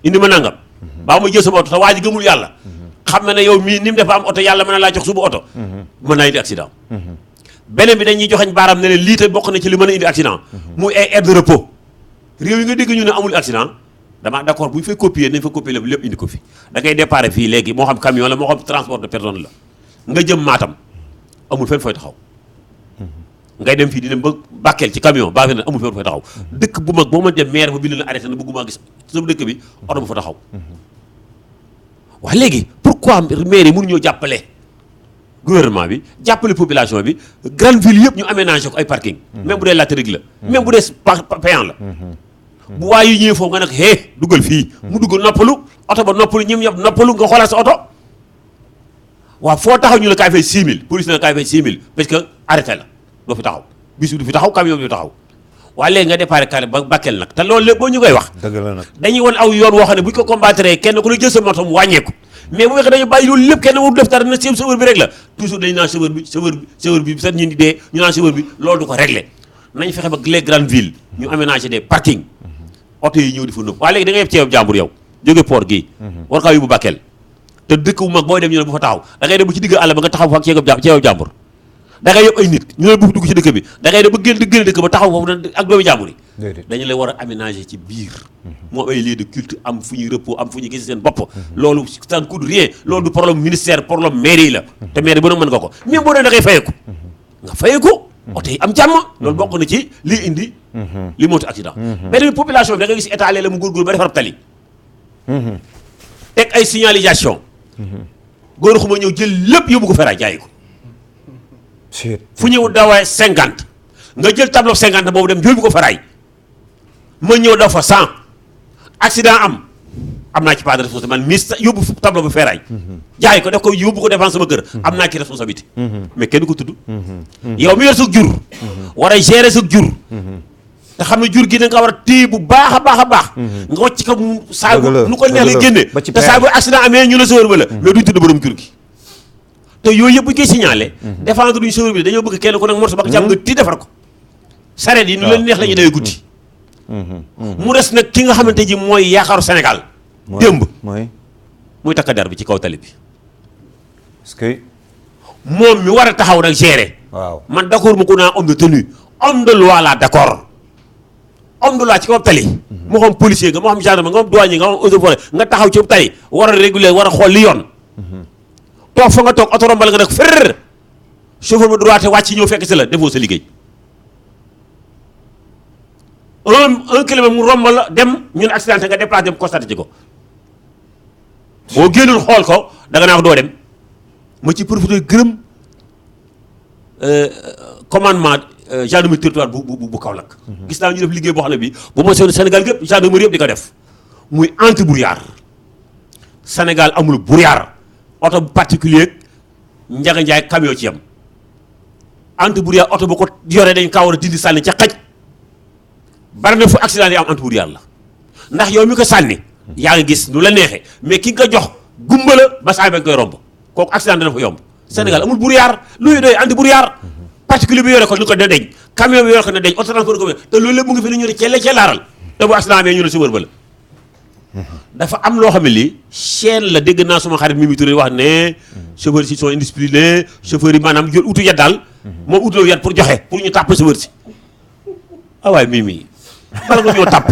indi ma nangam baa ma jël sama oto te waa ji gëmul yàlla xam na ne yow mii ni mu def ba am oto yàlla mën na laa jox suba oto mën naa indi accident beneen bi dañuy joxañ baaraam ne leen lii te bokk na ci li mën a indi accident muy ay aire de repos réew yi nga dégg ñu ne amul accident damaa d'accord bu ñu fay copier nañ fa copier lépp indi ko fi da ngay déparé fii léegi moo xam camion la moo xam transport de personne la nga jëm Matam amul fenn fooy taxaw ngay dem fii di dem ba Bakel ci camion baa na amul fenn fooy taxaw dëkk bu mag boo mën dem maire ba bind na arrêté na bëgguma gis sama dëkk bi oto bu fa taxaw waaye léegi pourquoi maire yi mënuñoo jàppale gouvernement bi jàppale population bi grande ville yëpp ñu aménagé ko ay parking même bu dee latérique la même bu dee payant la bu waay yi ñëwee foofu nga nag hee duggal fii mu dugg noppalu oto ba noppalu ñim ñëpp noppalu nga xoolaat sa oto waaw foo taxaw ñu la kaay fay 6 000 police na la kaay fay 6 000 parce que arrêté la doo fi taxaw bis bi du fi taxaw camion bi du taxaw waaye léegi nga déparé carré ba Bakel nag te loolu lépp boo ñu koy wax dëgg la nag dañuy won aw yoon woo xam ne bu ñu ko combattre kenn ku la jël sa moto mu wàññeeku mais bu fekkee dañu bàyyi loolu lépp kenn waru def dara na chauffeur bi rek la toujours dañu naan chauffeur bi sax ñu di dee ñu naan chauffeur bi loolu du ko réglé nañ fexe ba les grandes villes ñu aménager des parkings oto yi ñëw di fa nëb waaye léegi da ngay yeb ceeb jàmbur yow jóge port gii war kaa yóbbu Bakel te dëkk bu mag booy dem ñu ne bu fa taxaw da ngay dem ba ci digg àll ba nga taxaw fa ak ceeb jàmbur da ngay yëpp ay nit ñu ne bu dugg ci dëkk bi da ngay dem ba génn dëkk ba taxaw foofu ak doomi jàmbur yi dañu lay war a aménager ci biir moo ay lieu de culte am fu ñuy repos am fu ñuy gis seen bopp loolu ça ne coûte rien loolu du problème ministère problème mairie la te mairie bu nag mën nga ko même boo dee da ngay fayeeku nga fayeeku oto yi am jàmm loolu bokk na ci lii indi li mooti accident beneen population bi da ngay gis état la mu góorgóorlu ba defar tali teg ay signalisation góor xuma ñëw jël lépp yóbbu ko fera jaay ko fu ñëw dawee 50 nga jël tableau 50 boobu dem yóbbu ko faraay ma ñëw daw fa 100 accident am naa ci pas de responsabilité man mis yóbbu tableau bu feraay jaay ko def ko yóbbu ko défense sama kër am naa ci responsabilité mais kenn ko tudd yow mi yor sa jur war a gérer sa jur te xam ne jur gi da nga war a téye bu baax a baax nga wàcc ko saa nu ko neex la génne te saa bu accident amee ñu la sawar ba la mais duñ tudd borom jur gi te yooyu yëpp bu ñu koy signalé défendre duñu chauffeur bi dañoo bëgg kenn ku nekk morso ba jàmm nga ti defar ko sareet yi nu leen neex la ñuy dawee guddi mu des nag ki nga xamante ji mooy yaakaaru Sénégal démb muy takk der bi ci kaw tali bi est-ce que moom mi war a taxaw nag gérer waaw man d'accord mu ko naa homme de tenue homme de loi la d'accord homme de loi ci kaw tali moo xam policier nga moo xam gendarme nga xam douanier nga xam eaux et forêt nga taxaw ci tali war a réguler war a xool li yoon toog fa nga toog oto rombal nga nag fër chauffeur ba droite wàcc ñëw fekk si la defoo sa liggéey 1 kilomètre mu rombal la dem ñun accidenté nga déplacé dem constaté ci ko boo génnul xool ko da nga naa ko doo dem ma ci profité gërëm commandement gendarmerie territoire bu Kaolack gis naa ñu def liggéey boo xam ne bi bu ma soon Sénégal gépp gendarmerie yëpp di ko def muy anti brouillard Sénégal amul brouillard oto particulier njaga njaay camion ci yam anti brouillard oto bu ko yoree dañ kaa war a dindi sànni ca xaj bari na fu accident yi am anti brouillard la ndax yow mi ko sànni yaa ngi gis nu la neexee mais ki nga ko jox gumba la ba saa ba nga koy romb kooku accident dana fa yomb Sénégal amul brouillard luy doy anti brouillard particulier bi yore ko ñu ko ne deñ camion bi yore ko ne deñ auto transport ko te loolu lépp mu ngi fi ne ñu ne ceelaaral te bu accident amee ñu ne si wër ba la dafa am loo xam ne lii chaîne la dégg naa suma xarit Mimi Touré wax ne chauffeurs yi sont indisciplinés chauffeurs yi maanaam jël utu yat daal moom utu yat pour joxe pour ñu tàpp chauffeur si ah waaye Mimi bala nga ñoo tàpp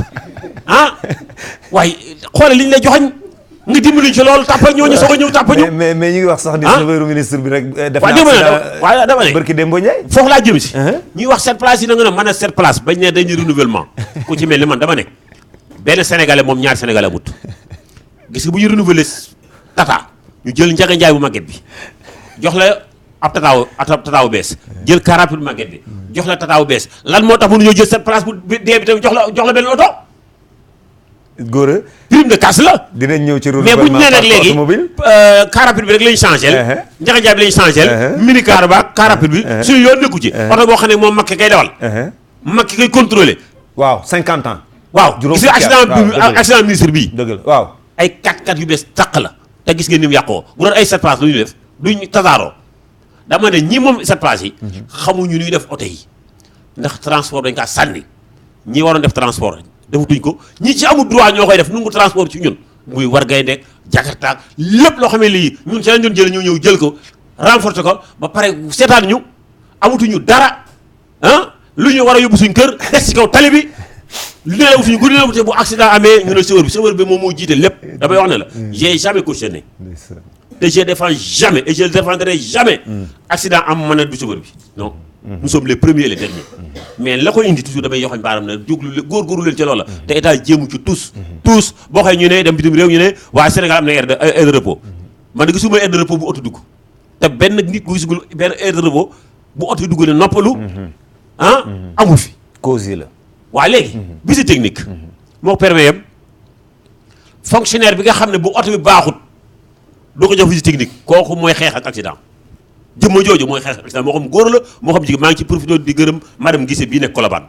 ah waaye xoole li ñu lay joxañ nga dimbali ci loolu tàppal ñooñu soog a ñëw tàpp ñu mais ñu ngi wax sax ni chauffeur ministre bi rek def waaw dama ne barki Demba Ndiaye foofu laa jëm si ñuy wax 7 places yi na nga ne mën a 7 places bañ ne dañuy renouvellement ku ci mel ni man dama ne benn sénégalais moom ñaari sénégalais amut gis nga bu ñu renouveler tata ñu jël Njaga Njaay bu màgget bi jox la ab tataawu bees jël car rapide bu màgget bi jox la tataawu bees lan moo tax mënuñoo jël cette place bu dee bi tamit jox la benn oto. góor a prime de casse la. dinañ ñëw ci mais bu ñu nee nag léegi car rapide bi rek lañ changé. Njaga Njaay bi lañ changé. mini car ba car rapide bi. suñu yoon nekku ci. oto boo xam ne moom Macky kay dawal. Macky kay contrôlé. waaw 50 ans. waaw gis nga accident ministre bii. dëgg la waaw. ay 4x4 yu bees tàq la. te gis ngeen ni mu yàqoo bu doon ay 7 places lu ñu def duñ tasaaroo dama ne ñi moom 7 places yi. xamuñu ñuy def oto yi ndax transport dañ kaa sànni ñi waroon def transport defutuñ ko ñi ci amul droit ñoo koy def nu ngu transport ci ñun muy war gaynde Jakarta lépp loo xam ne lii ñun ci lañ doon jël ñëw jël ko renforcer ko ba pare seetaan ñu amatuñu dara ah lu ñu war a yóbbu suñ kër des ci kaw tali bi lu ne la suñu guddi na bu accident amee ñu ne chauffeur bi moom moo jiite lépp damay wax ne la j'ai jamais cautionné te je défends jamais et je le défendrai jamais accident am mën a du chauffeur bi non nous sommes les premiers et les derniers mais la ko indi toujours damay yoxoñ baaram ne jóglu góorgóorlu leen ci loolu la te état jéemu ci tous boo xëy ñu ne dem bitim réew ñu ne waa Sénégal am na aire de repos man de gisuma aire de repos bu oto dugg te benn nit bu gisugul benn aire de repos bu oto dugg ne noppalu amul fi cause yi la waaye léegi visite technique moo permet yam fonctionnaire bi nga xam ne bu oto bi baaxut doo ko jox visite technique kooku mooy xeex ak accident jëmma jooju mooy xeex ak accident moo xam góor la moo xam jigéen maa ngi ci profité di gërëm madame Guissé bii nekk Colobane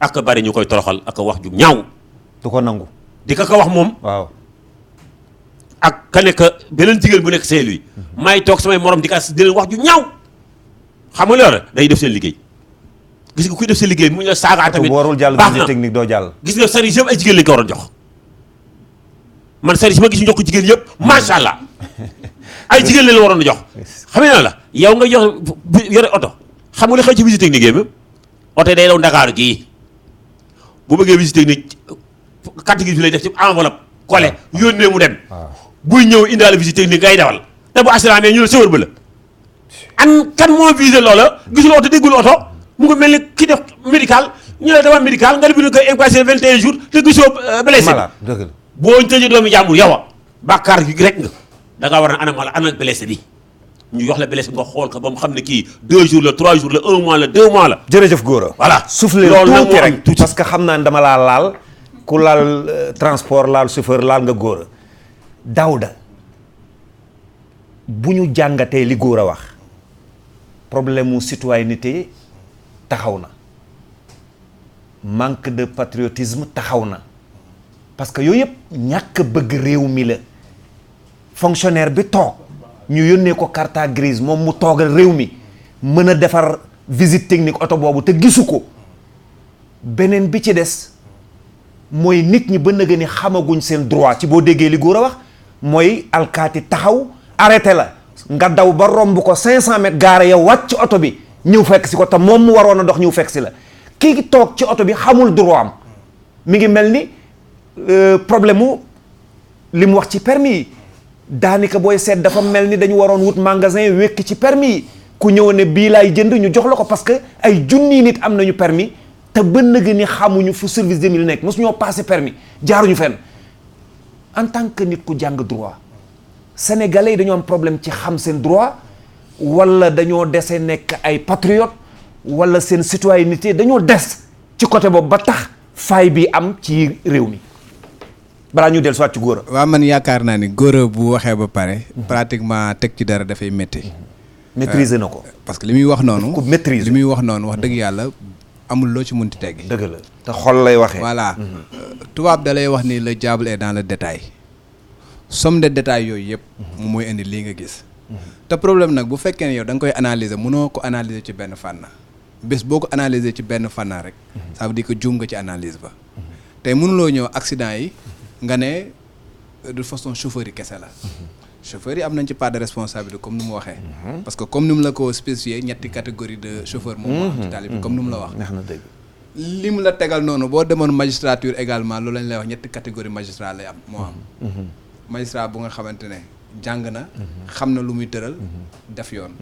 ak bari ñu koy toroxal ak wax ju ñaaw du ko nangu di ka wax moom waaw ak ka nekk beneen jigéen bu nekk Saint-Louis may toog samay morom di leen wax ju ñaaw xam nga loolu day def seen liggéey gis nga kuy def seen liggéey mu ñu la saaga tamit warul jàll baax visite na technique doo jàll gis nga service yëpp ay jigéen lañ ko waroon jox man service ma gis ñu jox ko jigéen yëpp macha allah ay jigéen lañ la waroon a jox xam nga la yow nga jox yore oto xam nga li xew ci visite technique yi oto day daw Dakar gii bu bëggee visite technique carte grise bi lay def ci enveloppe collé yónnee mu dem buy ñëw indaale visite technique ngay dawal te bu accident amee ñu ne chauffeur ba la an kan moo visé loola gisul oto déggul oto mu ngi mel ni ki def médical ñu ne dama médical nga bind ko incassé 21 jours te gisoo blessé dëgg la boo tëjee doomu jàmbur yow a bàkkaar gi rek nga da ngaa war a anam wala anal blessé bi ñu jox la blessé bi nga xool ko ba mu xam ne kii 2 jours la 3 jours la 1 mois la 2 mois la. jërëjëf góor a voilà soufflé tuuti rek parce que xam naa ne dama laa laal ku laal transport laal chauffeur laal nga góor a Daouda bu ñu jàngatee li góor a wax problème mu citoyenneté taxaw na manque de patriotisme taxaw na parce que yooyu yëpp ñàkk bëgg réew mi la fonctionnaire bi toog ñu yónnee ko carte grise moom mu toogal réew mi mën a defar visite technique oto boobu te gisu ko beneen bi ci des mooy nit ñi ba nëgë ni xamaguñ seen droit ci boo déggee li góor a wax mooy alkaati taxaw arrêté la nga daw ba romb ko 500 mètres gaare yow wàcc ci oto bi ñëw fekk si ko te moom mu waroon a dox ñëw fekk si la kii toog ci oto bi xamul droit am mi ngi mel ni problème mu li mu wax ci permis yi daanaka booy seet dafa mel ni dañu waroon wut magasin wekk ci permis yi ku ñëw ne bii laay jënd ñu jox la ko parce que ay junni nit am nañu permis te ba nëgë ni xamuñu fu service des mille nekk mosu ñoo passé permis jaaruñu fenn en tant que nit ku jàng droit sénégalais yi dañoo am problème ci xam seen droit wala dañoo dese nekk ay patriote wala seen citoyenneté dañoo des ci côté boobu ba tax faay bi am ci réew mi balaa ñu dellu soit ci góor a waaw man yaakaar naa ni góor a bu waxee ba pare pratiquement teg ci dara dafay métti maîtriser na ko parce que li muy wax noonu ku maîtriser li muy wax noonu wax dëgg yàlla amul loo ci munti teggi dëgg la te xol lay waxee voilà tubaab da lay wax ni le diable est dans le détail somme de détails yooyu yëpp moom mooy indi lii nga gis te problème nag bu fekkee ne yow da nga koy analyser mënoo ko analyser ci benn fànn bés boo ko analyser ci benn fànn rek ça veut dire que juum nga ci analyse ba tey mënuloo ñëw accident yi nga ne de façon chauffeur yi kese la chauffeur yi am nañ ci part de responsabilité comme ni mu waxee parce que comme ni mu la ko spécifié ñetti catégorie de chauffeur moom moo am ci tali bi comme ni mu la wax neex na dëgg li mu la tegal noonu boo demoon magistrature également loolu lañ lay wax ñetti catégorie magistrat lay am moo am magistrat bu nga xamante ne jàng na xam na lu muy tëral def yoon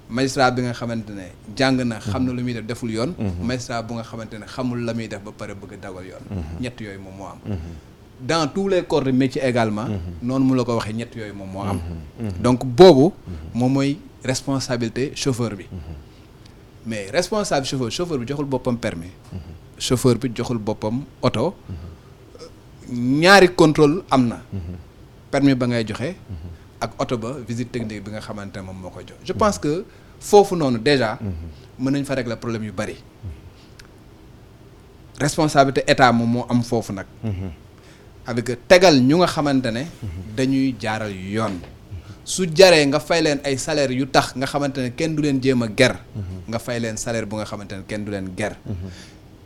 magistrat bi nga xamante ne jàng na xam na lu muy def deful yoon magistrat bu nga xamante ne xamul la muy def ba pare bëgg a dawal yoon ñett yooyu moom moo am dans tous les corps de métier également noonu mu la ko waxee ñett yooyu moom moo am donc boobu moom mooy responsabilité chauffeur bi mais responsable chauffeur bi joxul boppam permis chauffeur bi joxul boppam oto ñaari contrôle am na permis ba ngay joxe ak oto ba visite technique bi nga xamante ne moom moo koy jox je pense que foofu noonu déjà mën nañ fa régler problème yu bari responsabilité état moom moo am foofu nag avec tegal ñu nga xamante ne dañuy jaaral yoon su jaree nga fay leen ay salaire yu tax nga xamante ne kenn du leen jéem a ger nga fay leen salaire bu nga xamante ne kenn du leen ger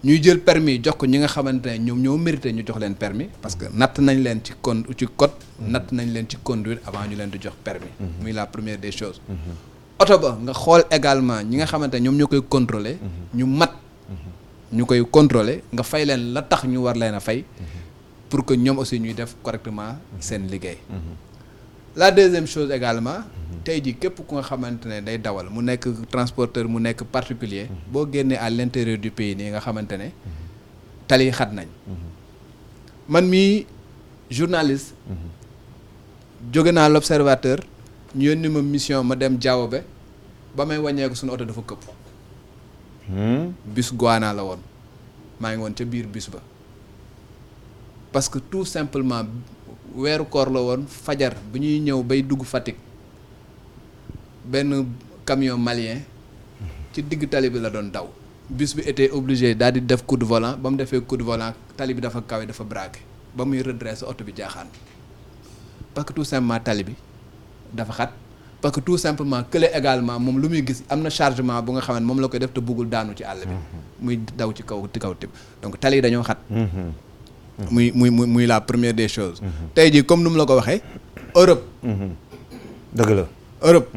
ñuy jël permis jox ko ñi nga xamante ne ñoom ñoo mérité ñu jox leen permis parce que natt nañ leen ci code natt nañ leen ci conduite avant ñu leen di jox permis muy la première des choses oto ba nga xool également ñi nga xamante ne ñoom ñoo koy contrôler ñu mat ñu koy contrôler nga fay leen la tax ñu war leen a fay pour que ñoom aussi ñuy def correctement seen liggéey la deuxième chose également tey jii képp ku nga xamante ne day dawal mu nekk transporteur mu nekk particulier boo génnee à l'intérieur du pays nii nga xamante ne tali yi xat nañ man mii journaliste jóge naa l'observateur ñu yónni ma mission ma dem Diaobé ba may wàññeeku suñu oto dafa këpp bus Goana la woon maa ngi woon ca biir bus ba parce que tout simplement weeru koor la woon fajar bu ñuy ñëw bay dugg Fatick benn camion malien ci digg tali bi la doon daw bus bi était obligé daal di def coup de volant ba mu defee coup de volant tali bi dafa kawe dafa braqué ba muy redressé oto bi jaaxaan parce que tout simplement tali bi dafa xat parce que tout simplement kële également moom lu muy gis am na chargement bu nga xam ne moom la koy def te bëggul daanu ci àll bi muy daw ci kaw tib donc tali yi dañoo xat muy la première des choses tey jii comme nu mu la ko waxee Europe dëgg la Europe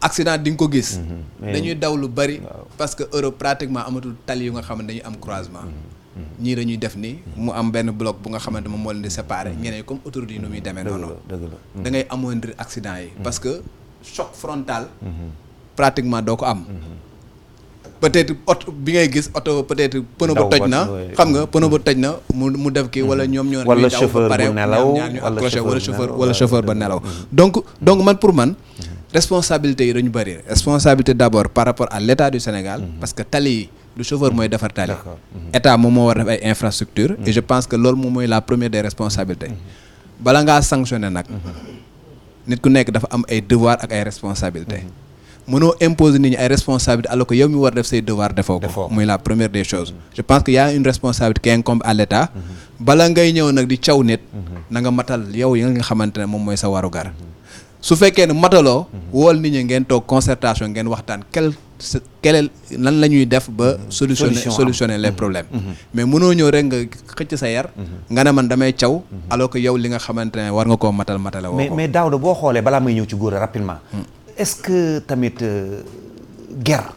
accident di nga ko gis dañuy daw lu bari parce que Europe pratiquement amatul tali yu nga xamante dañuy am croisement ñii dañuy def ni mu am benn bloc bu nga xamante moom moo leen di séparer ñeneen comme autoroute yi nu muy demee noonu da ngay amoindrir accident yi parce que choc frontal pratiquement doo ko am peut-être oto bi ngay gis oto peut-être pneu ba toj na xam nga pneu ba toj na mu def kii wala ñoom ñoo wala daw chauffeur ba pare bu nelaw ñaar ñu accroché wala chauffeur ba nelaw donc man pour man responsabilité yi dañu bëri responsabilité d'abord par rapport à l'état du Sénégal parce que tali yi du chauffeur mooy defar tali état moom moo war def ay infrastructure et je pense que loolu moom mooy la première des responsabilités bala ngaa sanctionner nag nit ku nekk dafa am ay devoir ak ay responsabilités mënoo imposer nit ñi ay responsabilités alors que yow mi war def say devoir defoo ko muy la première des choses je pense que y a une responsabilité qui incombe à l'état bala ngay ñëw nag di caw nit na nga matal yow yi nga xamante ne moom mooy sa warugar su fekkee ne mataloo wool nit ñi ngeen toog concertation ngeen waxtaan quel lan la ñuy def ba solutionner les problèmes mais mënoo ñëw rek nga xëcc sa yar nga ne man damay caw alors que yow li nga xamante ne war nga koo matale woo ko mais Daouda boo xoolee balaa may ñëw ci góor rapidement est-ce que tamit guerre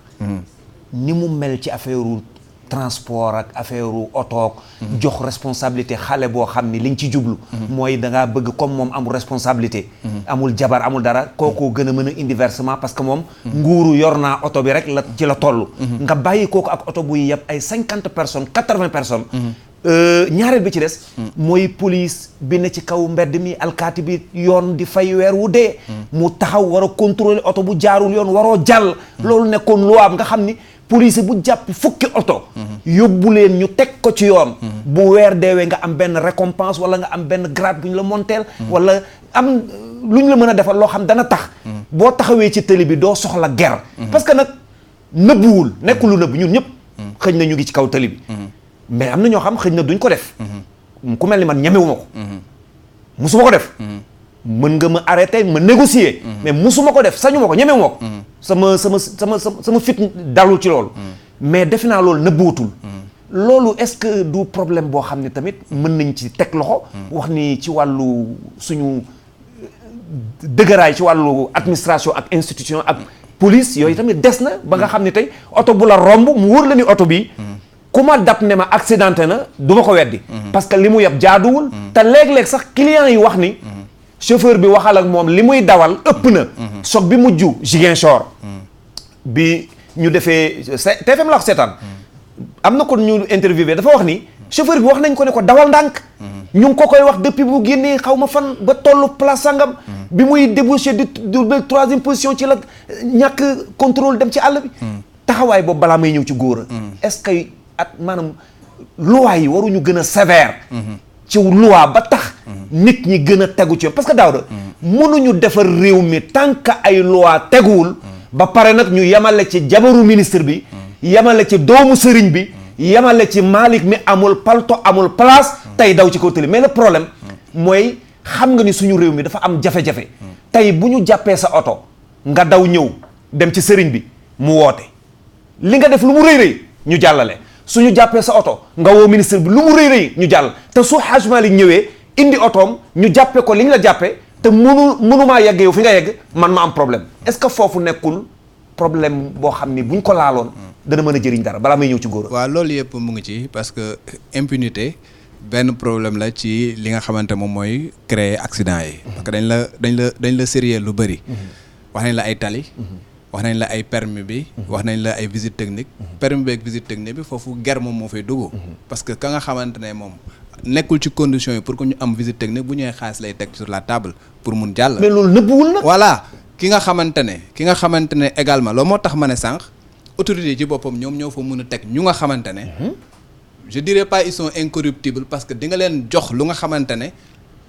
ni mu mel ci affaire transport ak affaire otoog jox responsabilité xale boo xam ni liñ ci jublu mooy dangaa bëgg comme moom amul responsabilité amul jabar amul dara kooku gën a mën a indi versement parce que moom nguuru yor naa oto bi rek la ci la toll nga bàyyi kooku ak oto buy yeb ay 50 personnes 80 personnes ñaareel bi ci des mooy police bi ne ci kaw mbedd mi alkaati bi yoon di fay weer wu dee mu taxaw war a contrôler oto bu jaarul yoon waroo jàll loolu nekkoon loi am nga xam ni police bu jàpp fukki oto yóbbu leen ñu teg ko ci yoon bu weer deewee nga am benn récompense wala nga am benn grade bu ñu la monteel wala am lu ñu la mën a defal loo xam dana tax boo taxawee ci télé bi doo soxla guerre parce que nag nëbbuwul nekkul lu nëbb ñun ñëpp xëñ na ñu ngi ci kaw télé bi mais am na ñoo xam xëñ na duñ ko def ku mel ni man ñemewuma ko musuma ko def mën nga ma arrêter ma négocier mais musuma ko def sañuma ko ñemewuma ko sama fit dalul ci loolu mais defe naa loolu nëbbootul loolu est-ce que du problème boo xam ne tamit mën nañ ci teg loxo wax ni ci wàllu suñu dëgëraay ci wàllu administration ak institution ak police yooyu tamit des na ba nga xam ne tey oto bu la romb mu wóor la ni oto bi ku ma dab ne ma accidenté na du ma ko weddi parce que li mu yeb jaaduwul te léeg-léeg sax client yi wax ni chauffeur bi waxal ak moom li muy dawal ëpp na. choc bi mujj Ziguinchor. bi ñu defee TFM la ko seetaan. am na ko ñu interviewé dafa wax ni chauffeur bi wax nañ ko ne ko dawal ndànk. ñu ngi ko koy wax depuis bu génnee xaw ma fan ba tollu place sangam. bi muy débouché du troisième position ci la ñàkk contrôle dem ci àll bi. taxawaay boobu balaa may ñëw ci góor a. est-ce que maanaam loi yi waruñu gën a sévère. ci loi ba tax. nit ñi gën a tegu ci parce que Daouda. mënuñu defar réew mi tant que ay loi teguwul. ba pare nag ñu yemale ci jabaru ministre bi. yemale ci doomu sëriñ bi. yemale ci Malick mi amul palto amul place. tey daw ci kaw tëli mais le problème. mooy xam nga ni suñu réew mi dafa am jafe-jafe. tey bu ñu jàppee sa oto. nga daw ñëw dem ci sëriñ bi mu woote. li nga def lu mu rëy rëy ñu jàllale suñu jàppee sa oto nga woo ministre bi lu mu rëy rëy ñu jàll te su Hadj Malick ñëwee indi otoom ñu jàppee ko li ñu la jàppee te mënumaa yegg yow fi nga yegg man ma am problème est-ce que foofu nekkul problème boo xam ni buñ ko laaloon dana mën a jëriñ dara balaa may ñëw ci góor. waaw loolu yëpp mu ngi ci parce que impunité benn problème la ci li nga xamante moom mooy créer accident yi. parce que dañ la sérieux lu bëri. wax nañ la ay tali. wax nañ la ay permis bi. wax nañ la ay visite technique. permis bi ak visite technique bi foofu ger moom moo fay dugg. parce que ka nga xamante ne moom nekkul ci conditions yi pour que ñu am visite technique bu ñëwee xaalis lay teg sur la table pour mun jàll. mais loolu nëbbuwul nag. voilà ki nga xamante ne également loolu moo tax ma ne sànq autorités yi ci boppam ñoom ñoo fa mun a teg ñu nga xamante ne. je dirais pas ils sont incorruptibles parce que di nga leen jox lu nga xamante ne.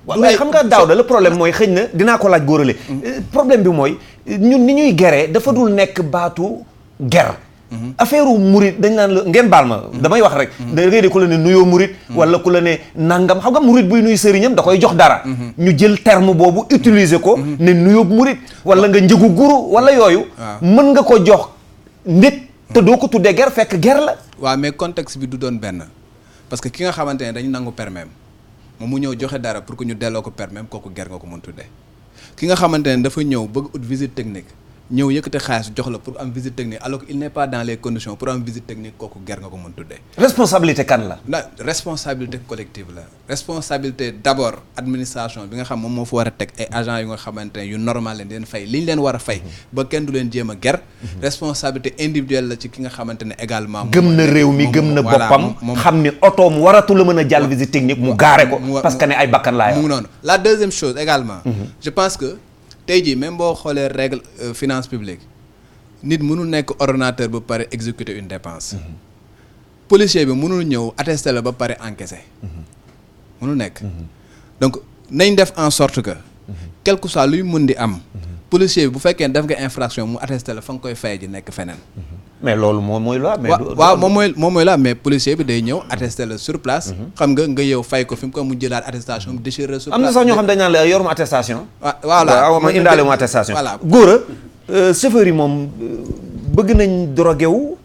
waaw mais xam nga Daouda le problème mooy xëy na dinaa ko laaj góorale problème bi mooy ñun ni ñuy geree dafa dul nekk baatu ger affaire u murit dañ naan la ngeen baal ma damay wax rek da ngay de ku la ne nuyoo murit wala ku la ne nangam xam nga murit buy nuyu sëriñam da koy jox dara ñu jël terme boobu utiliser ko ne nuyoo murit wala nga njëgu guru wala yooyu mën nga ko jox nit te doo ko tuddee ger fekk ger la waaw mais contexte bi du doon benn parce que ki nga xamante ne dañu nangu permis moom mu ñëw joxe dara pour que ñu delloo ko permis kooku ger nga ko mën tuddee ki nga xamante ne dafa ñëw bëgg ut visite technique ñëw yëkkate xaalis jox la pour am visite technique alors qu'il n'est pas dans les conditions pour am visite technique kooku ger nga ko mën tuddee. responsabilité kan la. Responsabilité collective la responsabilité d'abord administration bi nga xam moom moo fa war a teg ay agents yu nga xamante ne yu normal leen di leen fay li ñu leen war a fay ba kenn du leen jéem a ger. responsabilité individuelle la ci ki nga xamante ne également. gëm na réew mi gëm na boppam xam ni otoom waratu la mën a jàll visite technique mu gaare ko parce que ne ay bakkan laa yor. mu noonu la deuxième chose également. je pense que. tey jii même boo xoolee règle finance publique nit mënul nekk ordonnateur ba pare exécuter une dépense policier bi mënul ñëw attester la ba pare encaisser mënul nekk donc nañ def en sorte que quel que soit luy mën di am policier bi bu fekkee def nga infraction mu attester la fa nga koy fay ji nekk feneen mais loolu moom mooy la mais waaw moom mooy la mais policier bi day ñëw attester la sur place xam nga yow fay ko fi mu ko mu jëlaat attestation déchirer sur place am na sax ñoo xam dañ naan la yoruma attestation voilà ma indaale mu attestation voilà góor a chauffeur yi moom bëgg nañ drogué wu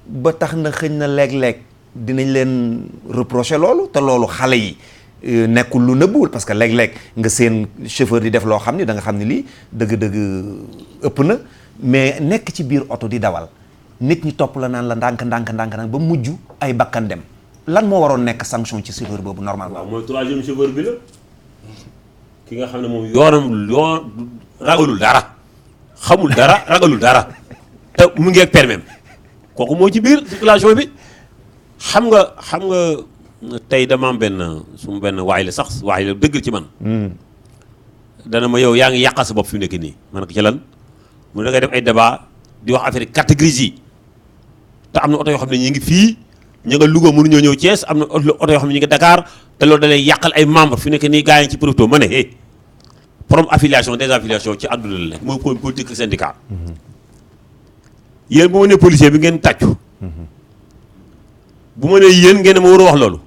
ba tax na xëñ na léeg-léeg dinañ leen reprocher loolu te loolu xale yi nekkul lu nëbbuwul parce que léeg-léeg nga seen chauffeur di def loo xam ni da nga xam ne lii dëgg-dëgg ëpp na mais nekk ci biir oto di dawal nit ñi topp la naan la ndànk ba mujj ay bakkan dem lan moo waroon nekk sanction ci chauffeur boobu normalement. waaw mooy troisième chauffeur bi la ki nga xam ne moom yoonam ragalul dara xamul dara ragalul dara te mu ngi ak permis kooku moo ci biir circulation bi xam nga tey dama am benn waay la sax waay la dëgg ci man. dana ma yow yaa ngi yàqal sa bopp fi mu nekk nii ma ne ko ci lan mu ne da ngay def ay débat di wax affaire catégorie yi te am na oto yoo xam ne ñu ngi fii ñu nga Louga mënuñoo ñëw Thiès am na oto yoo xam ne ñu ngi Dakar te loolu da lay yàqal ay membres fi mu nekk nii gars yi ci profito ma ne problème affiliation désaffiliation ci àdduna la nekk mooy politique syndicat. yéen bu ma nee policier bi ngeen tàccu. bu ma nee yéen ngeen ma war a wax loolu.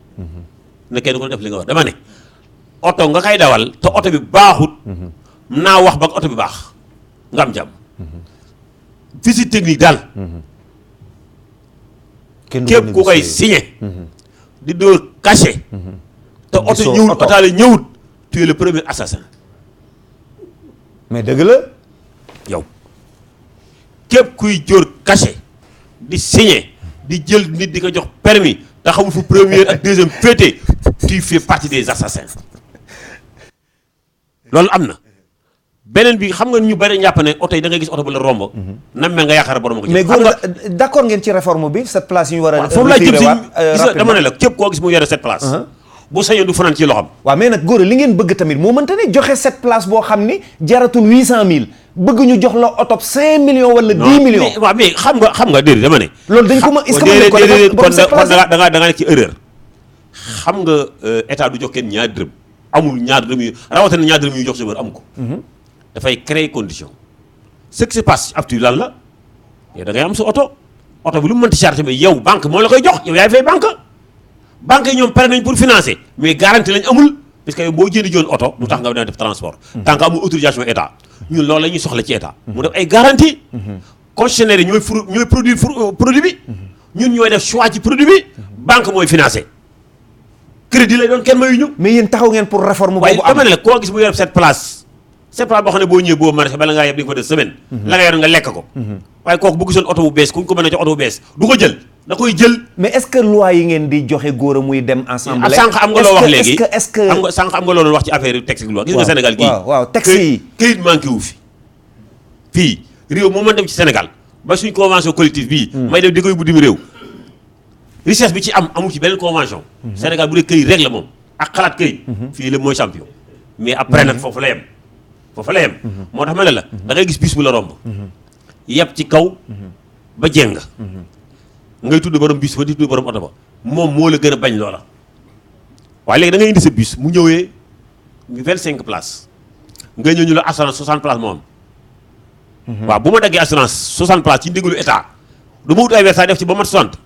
ne kenn ko def li nga wax dama ne. oto nga kay dawal te oto bi baaxut. naa wax ba oto bi baax nga am jàmm. visite technique daal. képp ku koy signé. di dóor cachet. te oto ñëwut otaale ñëwut. tu es le premier assassin. mais dëgg la. yow képp kuy jóor cachet di signé di jël nit di ko jox permis te xamul fu première ak deuxième féete tu fais partie des assassins. loolu am na beneen bi xam nga ñu bari ñàpp ne oto yi da ngay gis oto bu la romb nam mel nga yaakaar borom ko mais góor d'accord ngeen ci réforme bi 7 places yu ñu war a foofu laa jëm si rapidement dama ne la képp koo gis mu yore 7 places bu sañoon du fanaan ci loxam waaw mais nag góor li ngeen bëgg tamit moo mënta ne joxe 7 places boo xam ni jaratul 800 000 bëgg ñu jox la oto 5 millions wala 10 millions waaw mais xam nga déedéet dama ne loolu dañ ko mën est-ce que mën ko def borom 7 places da nga nekk ci erreur xam nga état du jox kenn ñaari dërëm amul ñaari dërëm yu rawatina ñaari dërëm yu jox chauffeur amu ko dafay créer condition ce qui se passe ab lan la yow da ngay am sa oto bi lu mu mënti chargé mais yow banque moo la koy jox yow yaay fay banque yi ñoom pare nañ pour financer mais garantie lañ amul parce que yow boo jëndi joon oto lu tax nga dana def transport tant que amul autorisation état ñun loolu la ñuy soxla ci état mu def ay garantie concessionnaire yi ñooy produire produit bi ñun ñooy def choix ci produit bi banque mooy financer crédit lay doon kenn mayuñu mais yéen taxaw ngeen pour réforme boobu waaye dama ne la koo gis mu yor 7 places boo xam ne boo ñëwee boo marché bala ngaa yeb di nga fa def semaine la nga yor nga lekk ko waaye kooku bu gisoon oto bu bees kuñ ko mën a jox oto bu bees du ko jël da koy jël mais est-ce que loi yi ngeen di joxe góor a muy dem ensemble sànq am nga loo wax léegi est-ce que am nga sànq am nga loolu wax ci affaire yu texte loi gis nga Sénégal gii waaw texte yi këyit manqué wu fi fii réew moo mën dem ci Sénégal ba suñ convention collective bii may dem di koy buddim réew richesse bi ci amul ci beneen convention Sénégal bu dee këyit rek la moom ak xalaat këyit fii la mooy champion mais après nag foofu la yem moo tax ma ne la da ngay gis bis bu la romb yeb ci kaw ba jéng ngay tudd borom bis ba di tudd borom oto ba moom moo la gën a bañ loola waaye léegi da ngay indi sa bis mu ñëwee 25 places nga ñëw ñu la assurance 60 places moo am waaw bu ma daggee assurance 60 places ci ndigalu état du ma wut ay versailles def ci ba mat 60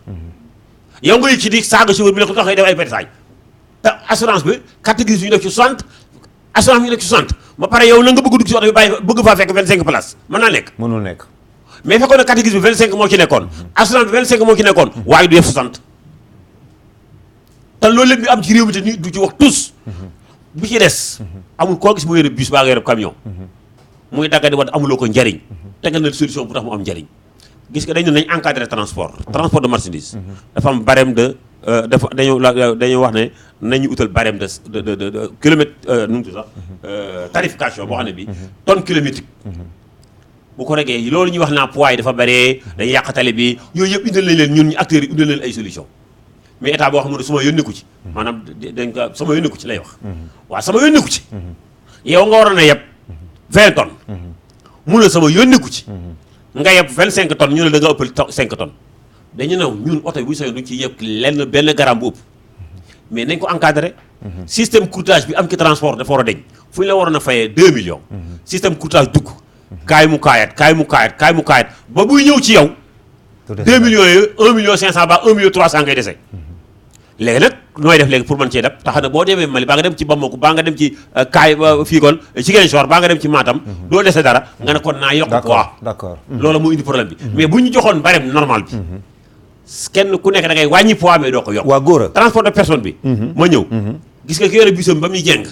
yow nga yëg ci di saaga chauffeur bi ne ko tax ngay def ay versailles te assurance bi carte grise ñu def ci 60 assurance bi ñu def ci 60 ba pare yow na nga bëgg dugg ci oto bi bàyyi bëgg faa fekk 25 places mën naa nekk mënul nekk mais fekkoon na carte grise bi 25 moo ci nekkoon assurance bi 25 moo ci nekkoon waaye du def 60 te loolu lépp bi am ci réew mi te ni du ci wax tous bu ci des amul koo gis mu yore bus baa nga yore camion muy dagga di wat amuloo ko njariñ tegal na solution bu tax mu am njariñ gis nga dañu nañ encadrer transport de marchandise dafa am barème de dañoo wax ne nañu utal barème de kilomètre nu mu tudd sax tarification boo xam ne bi tonne kilométrique bu ko regee loolu ñuy wax naa poids yi dafa bëree dañuy yàq tali bi yooyu yëpp indil nañ leen ñun ñu acteurs yi indil leen ay solution mais état boo xam ne sama yónneeku ci maanaam dañ ko sama yónneeku ci lay wax waaw sama yónneeku ci yow nga waroon a yeb 20 tonnes mu ne sama yónneeku ci nga yeb 25 tonnes ñu ne da nga ëppal 5 tonnes dañu new ñun oto yi bu ñu sañoon duñ ci yeb benn gramme bu ëpp mais nañ ko encadré système courtage bi am ci transport dafa war a deñ fu ñu la waroon a fayee 2 millions système courtage dugg kaay mu kaayat ba buy ñëw ci yow 2 millions yooyu 1 million 500 ba 1 million 300 ngay dese léegi nag nooy def léegi pour mën cee def tax na boo demee Mali baa nga dem ci Bamako baa nga dem ci kaay fii kon Ziguinchor baa nga dem ci Matam doo dese dara nga ne kon naa yokk poids d'accord loolu moo indi problème bi mais bu ñu joxoon barème normal bi kenn ku nekk da ngay wàññi poids mais doo ko yokk waa góor a transport de personne bi ma ñëw gis nga ki yore bisam ba muy jeng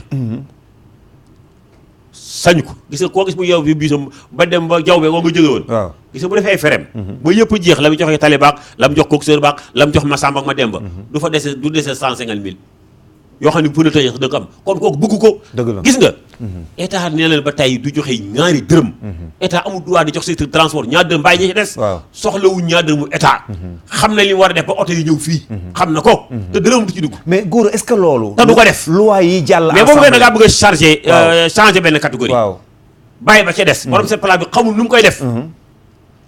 sañu ko gis nga koo gis mu yow bi bisam ba dem ba jaww bee koo nga jóge woon waaw gis nga bu defee ay ferem ba yëpp jeex la mu joxee tali baak la mu jox coxeur baak la mu jox ma samba ak ma demba du dese 150 000 yoo xam ne bu na tëj da ko am kon kooku bëgg ko dëgg la gis nga état nee leen ba tey du joxe ñaari dërëm état amul droit di jox secteur transport ñaar dërëm bàyyi ñi ci des soxlawuñ ñaar dërëmu état xam na li mu war a def ba oto yi ñëw fii xam na ko te dërëm du ci dugg mais góor est-ce que loolu te du ko def loi yi jàll mais boobu da ngaa bëgg a changer benn catégorie waaw bàyyi ba ca des borom seen plan bi xamul nu mu koy def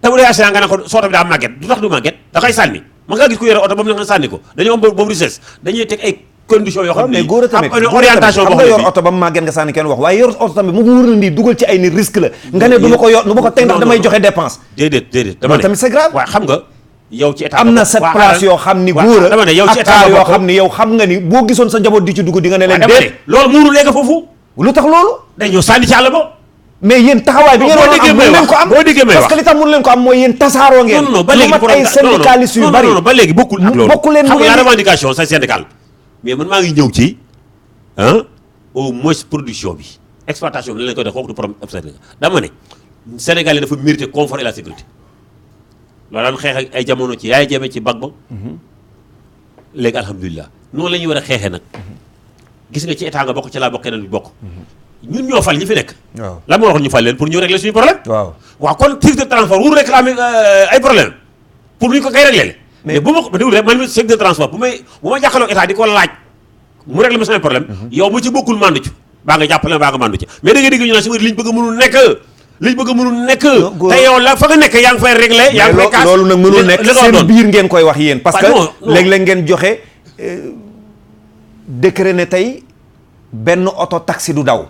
te bu dee accident nga ne ko sooto bi daa màgget du tax du màgget da koy sànni ma nga gis ku yore oto ba mu ne nga sànni ko dañoo am boobu richesse dañuy teg ay conditions yoo xam ne góor a tamit orientation boo xam nga xam yor oto ba mu màgget nga sànni kenn wax waaye yor oto tamit mu wóor na ni dugal ci ay ni risque la nga ne du ma ko yor du ma ko teg ndax damay joxe dépense déedéet dama ne tamit c'est grave waaw xam nga yow ci état am na cette place yoo xam ni góor a dama ne yow ci état yoo xam ni yow xam nga ni boo gisoon sa njaboot di ci dugg di nga ne leen dama ne déet loolu muuru léegi foofu lu tax loolu dañoo sànni ci àll ba mais yéen taxawaay bi ngeen war a am mënu leen ko am boo déggee may wax parce que li tax mënu leen ko am mooy yéen tasaaroo ngeen non ba léegi mat ay syndicalistes yu bari non ba léegi bokkul ak loolu bokku leen xam nga la revendication sa syndical mais man maa ngi ñëw ci au moins production bi exploitation bi la leen koy def kooku du problème observé dama ne Sénégal yi dafa mérité confort et la sécurité loolu daan xeex ak ay jamono ci yaay jeme ci bag ba léegi alhamdulilah noonu la ñuy war a xeexee nag gis nga ci état nga bokk ci laa bokk keneen bi bokk ñun ñoo fal ñi fi nekk. waaw lan moo waxoon ñu fal leen pour ñu régler suñu problème. waaw kon secteur transport wuru réclamer ay problème pour ñu ko kay régler. mais bu ma ko déglu rek man mi secteur transport bu ma jàkkaarloo état di ko laaj mu régler ma sama problème. yow mu ci bokkul mandu ci baa nga jàppale baa nga mandu ci mais da ngay dégg ñu naan si liñ bëgg mënul nekk. te yow la fa nga nekk yaa ngi fay régler. yaa ngi fay kaas loolu nag mënul nekk seen biir ngeen koy wax yéen. parce que léeg-léeg ngeen joxe décret ne tey benn auto taxi du daw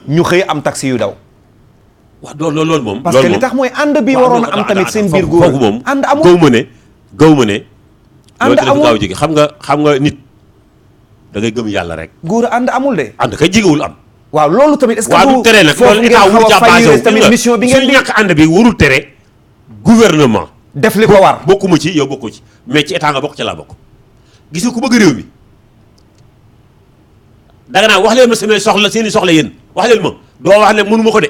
ñu xëy am taxi yu daw. waaw loolu moom. parce que li tax mooy ànd bi waroon a am tamit seen biir góor foofu moom ànd amul gaw ma ne. ànd amul gaaw jege xam nga nit da ngay gëm yàlla rek. góor ànd amul de. ànd kay jegewul am. waaw loolu tamit est-ce que waaw du tere nag foofu ngeen xaw a fayir tamit mission bi ngeen di ñàkk ànd bi warul tere gouvernement def li ko war bokkuma ci yow bokku ci mais ci état nga bokk ci laa bokk gis nga ku bëgg réew mi danga naa wax leen ma samay soxla seeni soxla yéen wax leen ma doo wax ne mënu ma ko de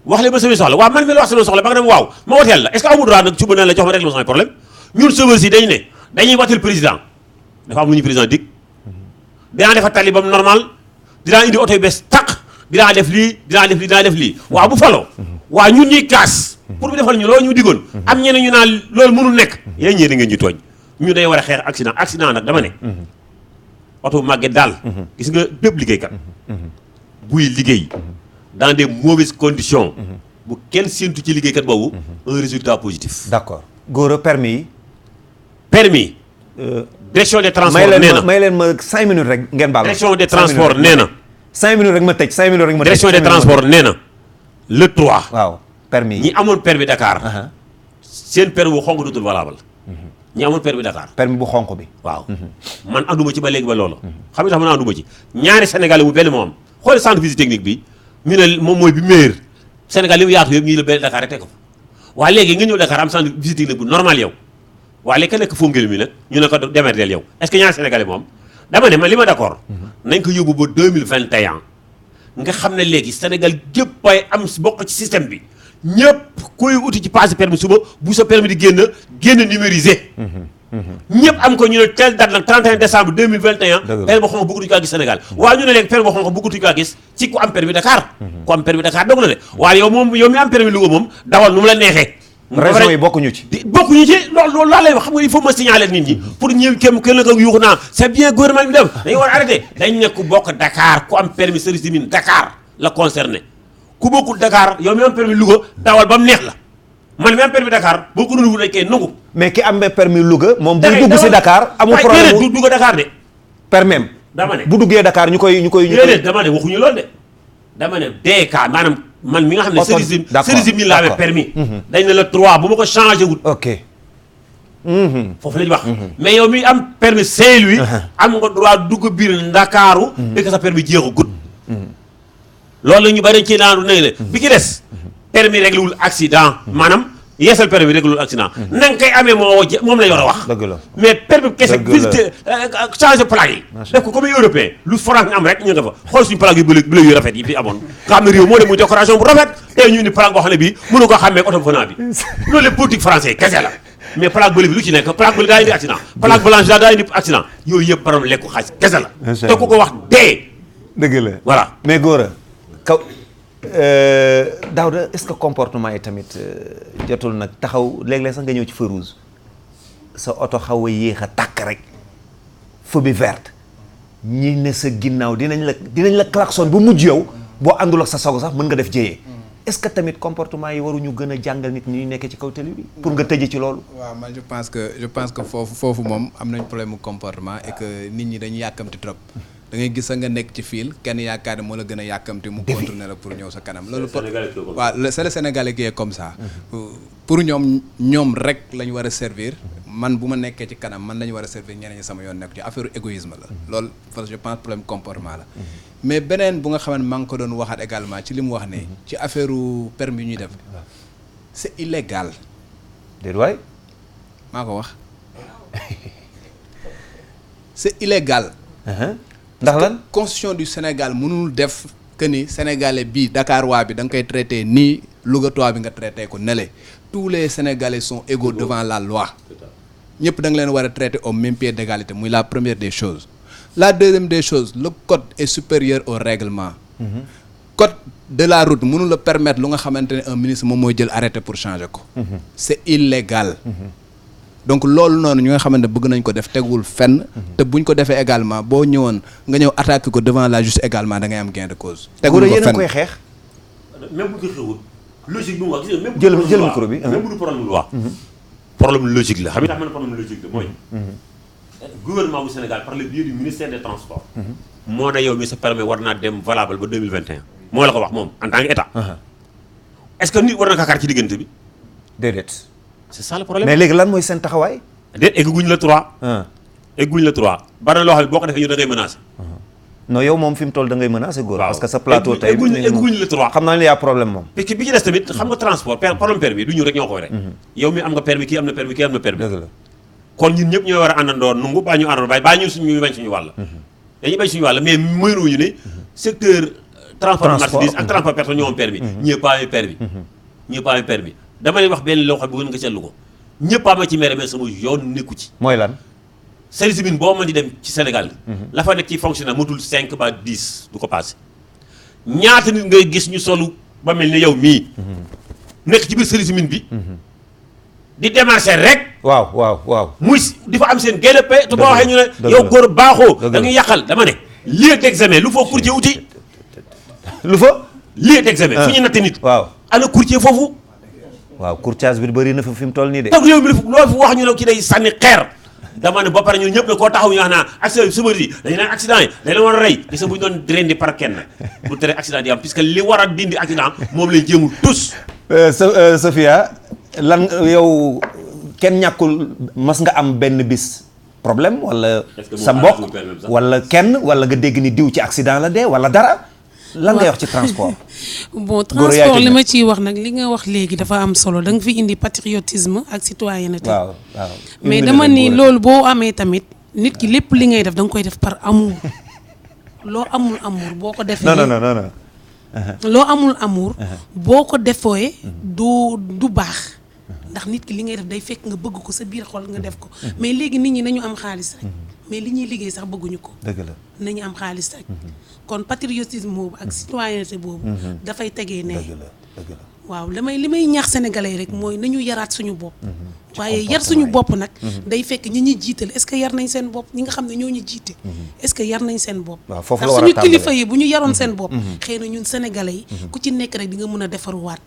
wax leen ma samay soxla waaw man mi la wax samay soxla ba nga dem waaw ma woteel la est-ce que amul droit nag suba na la jox ma régler ma samay problème ñun chauffeurs yi dañu ne dañuy woteel président dafa am lu ñu président dig dinaa defa tali ba mu normal dinaa indi oto yu bees tàq dinaa def lii waaw bu faloo waaw ñun ñuy kaas pour mu defal ñu loolu ñu digoon am ñeneen ñu naan loolu mënul nekk yéen ñeena ngeen ñu tooñ ñu day war a xeex accident nag dama ne oto màgget daal gis nga bépp liggéeykat buy liggéey dans des mauvaises conditions bu kenn séentu ci liggéeykat boobu un résultat positif. d'accord góor a permis direction des transports nee na may leen ma 5 minutes rek ngeen baal direction des transports nee na 5 minutes rek ma tëj 5 minutes rek ma tëj direction des transports nee na le 3 waaw permis ñi amoon permis Dakar seen permis bu xonq dootul valable ñi amoon permis Dakar permis bu xonq bi waaw man anduma ci ba léegi ba loolu xam nga tax man anduma ci ñaari Sénégalais bu benn moo am xool centre visite technique bi ñu ne moom mooy bi meilleur Sénégal li mu yaatu yëpp ñii la benn Dakar rek teg ko waaye léegi nga ñëw Dakar am centre visite technique bu normal yow waaye léegi ka nekk Founguel mi nag ñu ne ko démerdeel yow est-ce que ñaari Sénégalais moom dama ne man li ma d'accord nañ ko yóbbu ba 2021 nga xam ne léegi Sénégal gépp ay am bokk ci système bi ñëpp koy uti ci passé permis suba bu sa permis di génn numérisé ñëpp am ko ñu ne telle date nag 31 décembre 2021 permis ba xonq bëggatuñu ko gis Sénégal waaye ñu ne léegi permis ba xonq bëggatuñu ko gis ci ku am permis Dakar ku am permis Dakar dong la de waaye yow mi am permis Louga moom dawal nu mu la neexee région yi bokkuñu ci loolu laa lay wax xam nga il faut ma signaler nit ñi pour ñëw kenn la ko yuuxu naa c'est bien gouvernement bi def dañu war a arrêté dañ ne ku bokk Dakar ku am permis service de mine Dakar la concerné ku bokkul Dakar yow mi am permis Louga dawal ba mu neex la man mi am permis Dakar boo ko nuyu dañ koy nangu mais ki am permis Louga moom bu dugg si Dakar amul problème du dugg Dakar de permis dama ne bu duggee Dakar ñu koy déedéet dama ne waxuñu loolu de dama ne DK maanaam man mi nga xam ne service mi laa amee permis dañ ne la 3 bu ma ko changé wul ok foofu la ñu wax mais yow mi am permis Saint-Louis am nga droit dugg biir Ndakaaru dëkk sa permis jeexu gut loolu la ñu bari ci naanu nañ ne bi ki des permis réglewul accident maanaam yeesal permis réglewul accident na nga koy amee moom la ñu war a wax dëgg la mais permis kese visiter changer plaque yi def ko comme européen lu France ñu am rek ñu nga fa xool suñu plaque yu bleu yu rafet yi fi amoon nga xam ne réew moo dem muy décoration bu rafet tey ñu ni plaque boo xam ne bii mënu ko xàmmee oto fanaa bi loolu la politique français kese la mais plaque bleu bi lu ci nekk plaque bleu daa indi accident plaque blanche daa indi accident yooyu yëpp borom lekku xaalis kese la te ku ko wax dee dëgg la voilà mais góor a kaw Daouda est-ce que comportement yi tamit jotul nag taxaw léeg-léeg sax nga ñëw ci feu rouge sa oto xaw a yéex a tàkk rek feu bi verte ñi ne sa ginnaaw dinañ la klaxon bu mujj yow boo àndul ak sa sago sax mën nga def jéyee est-ce que tamit comportement yi waruñu gën a jàngal nit ñi nekkee ci kaw télé bi pour nga tëjee ci loolu. waaw man je pense que foofu moom am nañ problème mu comportement et que nit ñi dañu yàkkamti trop. da ngay gis nga nekk ci fil kenn yaakaar ne moo la gën a yàkkamti mu contourner la pour ñëw sa kanam loolu waaw c'est le Sénégalais qui est comme ça pour ñoom rek la ñu war a servir man bu ma nekkee ci kanam man la ñu war a servir ñeneen ñi sama yoon nekk ci affaire égoïsme la loolu parce que je pense problème comportement la mais beneen bu nga xam ne maa ngi ko doon waxaat également ci li mu wax ne ci affaire permis yu ñuy def c'est illégal déet waay maa ko wax c'est illégal ndax lan constitution du Sénégal mënul def que ni sénégalais bii Dakar waa bi da nga koy traité nii Louga toit bi nga traité ko nele tous les sénégalais sont égaux devant la loi ñëpp da nga leen war a traité au même pied d'égalité muy la première des choses la deuxième des choses le code est supérieur au règlement code de la route mënu la permettre lu nga xamante ne un ministre moom mooy jël arrêté pour changer ko. C'est illégal. donc loolu noonu ñu nga xamante ne bëgg nañ ko def tegul fenn. te buñ ko defee également boo ñëwoon nga ñëw attaquer ko devant la justice également da ngay am gain de cause. tegul ko fenn koy xeex. même bu ko xewul logique bi mu wax gis nga jël micro bi même bu du problème lu wax. problème logique la xam nga tax ma ne problème logique la mooy. gouvernement bu Sénégal par le biais du ministère des transports. moo ne yow mi sa permis war naa dem valable ba 2021. moo la ko wax moom en tant que état. est-ce que nit war na kakaar ci diggante bi. déedéet. c'est ça le problème. mais léegi lan mooy seen taxawaay. déet egguñ la 3. egguñ la 3. bari na loo xam ne boo ko defee yow da ngay menacé. non yow moom fi mu toll da ngay menacé góor. waaw parce que sa plateau tey egguñ la 3. xam naa ne y a problème moom. parce que bi ci des tamit xam nga transport problème permis du ñu rek ñoo koy rek. yow mi am nga permis kii am na permis kii am na permis. dëgg la kon ñun ñëpp ñoo war a àndandoo nungu baa ñu àndandoo baa ñun suñu bañ suñu wàll. dañuy bañ suñu wàll mais mënuñu ne secteur transport marchandise ak transport personne ñoo am permis. ñëpp a am permis. ñëpp a am permis dama leen wax benn loo xam ne bëgg nga seetlu ko ñëpp a ma ci mere mais sama yoon nekku ci. mooy lan. service bi boo mën di dem ci Sénégal. la fa nekk ci fonctionnaire matul 5 ba 10 du ko passé. ñaata nit ngay gis ñu solu ba mel ni yow mii. nekk ci biir service bi. di démarcher rek. waaw. muy di fa am seen GLP. te boo waxee ñu ne yow góor baaxoo. da ngay yàqal dama ne. lieu d'examen lu foo courtier wuti. lu fa. lieu d'examen fu ñu natte nit. waaw ana courtier foofu. waaw courtage bi bëri na fi mu toll nii de. donc réew mi loolu fi wax ñu ne ki day sànni xeer. dama ne ba pare ñun ñëpp ne koo taxaw ñu wax naa accident sumari yi dañu naan accident yi dañ la war a rey gis nga bu ñu doon rendi par kenn bu tere accident di am puisque li war a dindi accident moom lañ jéemul tous. Sophia lan yow kenn ñàkkul mas nga am benn bis problème wala sa mbokk wala kenn wala nga dégg ni diw ci accident la dee wala dara lan ngay wax ci transport. bon transport li ma ciy wax nag li nga wax léegi dafa am solo da nga fi indi patriotisme ak citoyenneté. waaw mais dama ni loolu boo amee tamit nit ki lépp li ngay def da nga koy def par amour loo amul amour boo ko defee. non. loo amul amour. boo ko defooyee du baax. ndax nit ki li ngay def day fekk nga bëgg ko sa biir xol nga def ko. mais léegi nit ñi nañu am xaalis rek. mais li ñuy liggéey sax bëgguñu ko. dëgg la nañu am xaalis rek. kon patriotisme boobu ak citoyenneté boobu. dafay tegee ne. dëgg la waaw li may ñaax sénégalais rek mooy nañu yaraat suñu bopp. waaye yar suñu bopp nag. day fekk ñi ñuy jiital est-ce que yar nañ seen bopp ñi nga xam ne ñoo ñu jiite. est-ce que yar nañ seen bopp. waaw foofu la war a suñu kilifa yi bu ñu yaroon seen bopp. xëy na ñun sénégalais yi. ku ci nekk rek di nga mën a defaruwaat.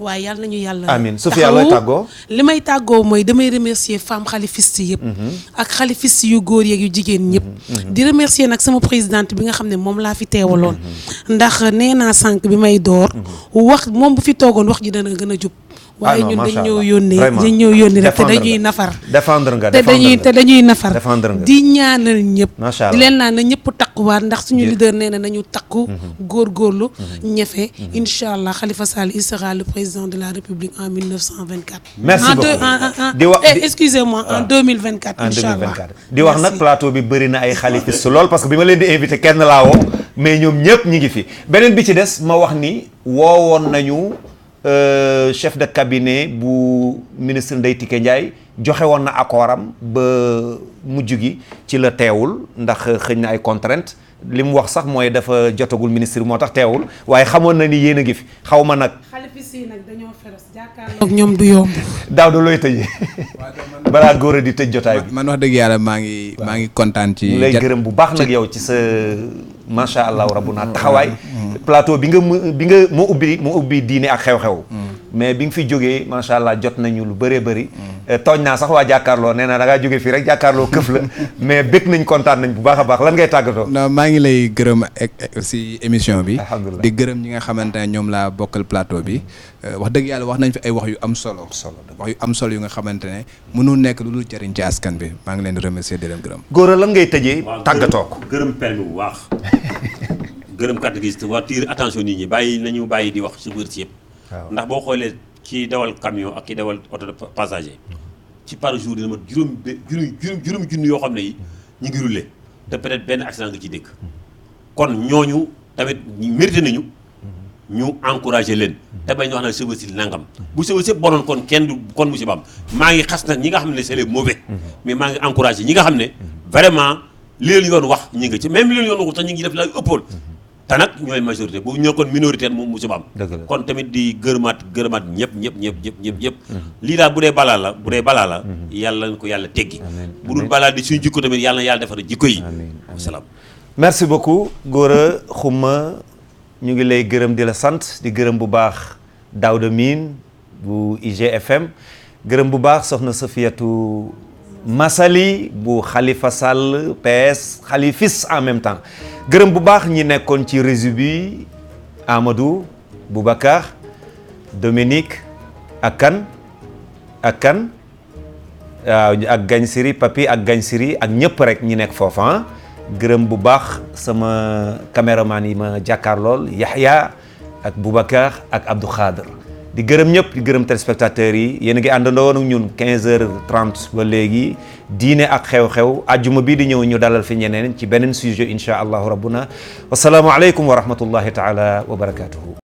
waaye yàlla nañu yàlla. amiin Sophia looy tàggoo. li may tàggoo mooy damay remercier femme xalifiste yëpp. ak xalifiste yu góor yeeg yu jigéen ñëpp. di remercier nag sama présidente bi nga xam ne moom laa fi teewaloon. ndax nee naa sànq bi may door. wax moom bu fi toogoon wax ji dana gën a jub. waaye ñun dañ ñëw yónnee rek te dañuy nafar. te dañuy nafar. di ñaanal ñëpp. macha allah di leen naan na ñëpp takkuwaat ndax suñu leader nee na nañu takku. góorgóorlu ñefe. incha allah Khalifa Sall il sera le président de la République en 1924. merci beaucoup excusez-moi en 2024. incha allah di wax nag plateau bi bëri na ay xalifiste lool parce que bi ma leen di invité kenn laa woo mais ñoom ñëpp ñi ngi fi beneen bi ci des ma wax ni woowoon nañu. chef de cabinet bu ministre Ndeye Tické Ndiaye joxe woon na accordam ba mujj gi ci la teewul ndax xëñ na ay contraintes li mu wax sax mooy dafa jotagul ministre moo tax teewul waaye xamoon na ni yéen a ngi fi xaw ma nag. xalifis yi nag dañoo féroce jàkkaarloo ak ñoom du yomb. daaw da looy tëjee balaa góor a di tëj jotaay bi. man wax dëgg yàlla maa ngi kontaan ci. lay gërëm bu baax nag yow ci sa macha allah rabbuna taxawaay. plateau bi nga moo ubbi diine ak xew-xew. mais bi nga fi jógee macha allah jot nañu lu bëree bëri. tooñ naa sax waa jàkkaarloo nee na da ngaa jógee fii rek jàkkaarloo këf la mais bëgg nañ kontaan nañ bu baax a baax lan ngay tàggatoo. non maa ngi lay gërëm si émission bi. alhamdulilah di gërëm ñi nga xamante ne ñoom laa bokkal plateau bi. wax dëgg yàlla wax nañ fi ay wax yu am solo. wax yu am solo yu nga xamante ne mënul nekk lu dul jëriñ ci askan bi maa ngi leen di remercier di leen gërëm. góor lan ngay tëjee tàggatoo ko. gërëm permis bu baax. gërëm carte grise waa tiir attention nit ñi nañu bàyyi di wax ci wër ci yëpp. ndax boo xoolee ci dawal camion ak ki dawal auto de passager ci par jour dina ma juróomi junni yoo xam ne yi ñu ngi roulé te peut-être benn accident nga ci dégg kon ñooñu tamit mérité nañu ñu encouragé leen te bañ wax na chauffeur si nangam bu chauffeur si bonoon kon musiba am maa ngi xas nag ñi nga xam ne c'est les mauvais mais maa ngi encouragé ñi nga xam ne vraiment li leen yoon wax ñi nga ci même li leen yoon waxul sax ñi ngi def la ëppool te nag ñooy majorité bu ñoo kon minorité moom musiba am. dëgg la kon tamit di gërëmaat ñëpp. lii daal bu dee balaa la. yàlla na ko yàlla teggi. bu dul balaa di suñu jikko tamit yàlla na yàlla defar jikko yi. wasalaam. merci beaucoup Gora Khouma ñu ngi lay gërëm di la sant di gërëm bu baax Daouda Mine bu IGFM gërëm bu baax soxna Safiatou Massaly bu Khalifa Sall PS Khalifis en même temps gërëm bu baax ñi nekkoon ci réseau bi Amadou Boubacar Dominique ak kan waaw ak Gagne Siri Papi ak Gagne Siri ak ñëpp rek ñi nekk foofa gërëm bu baax sama caméraman yi ma jàkkaarlool Yahya ak Boubacar ak Abdou Khader di gërëm ñëpp di gërëm téléspectateurs yi yéen a ngi àndandoo woon ak ñun 15h30 ba léegi diine ak xew-xew ajjuma bii di ñëw ñu dalal fi ñeneen ci beneen sujet incha allahu rabbuna wasalaamu aleykum wa rahmatullahi taala wa barakatuhu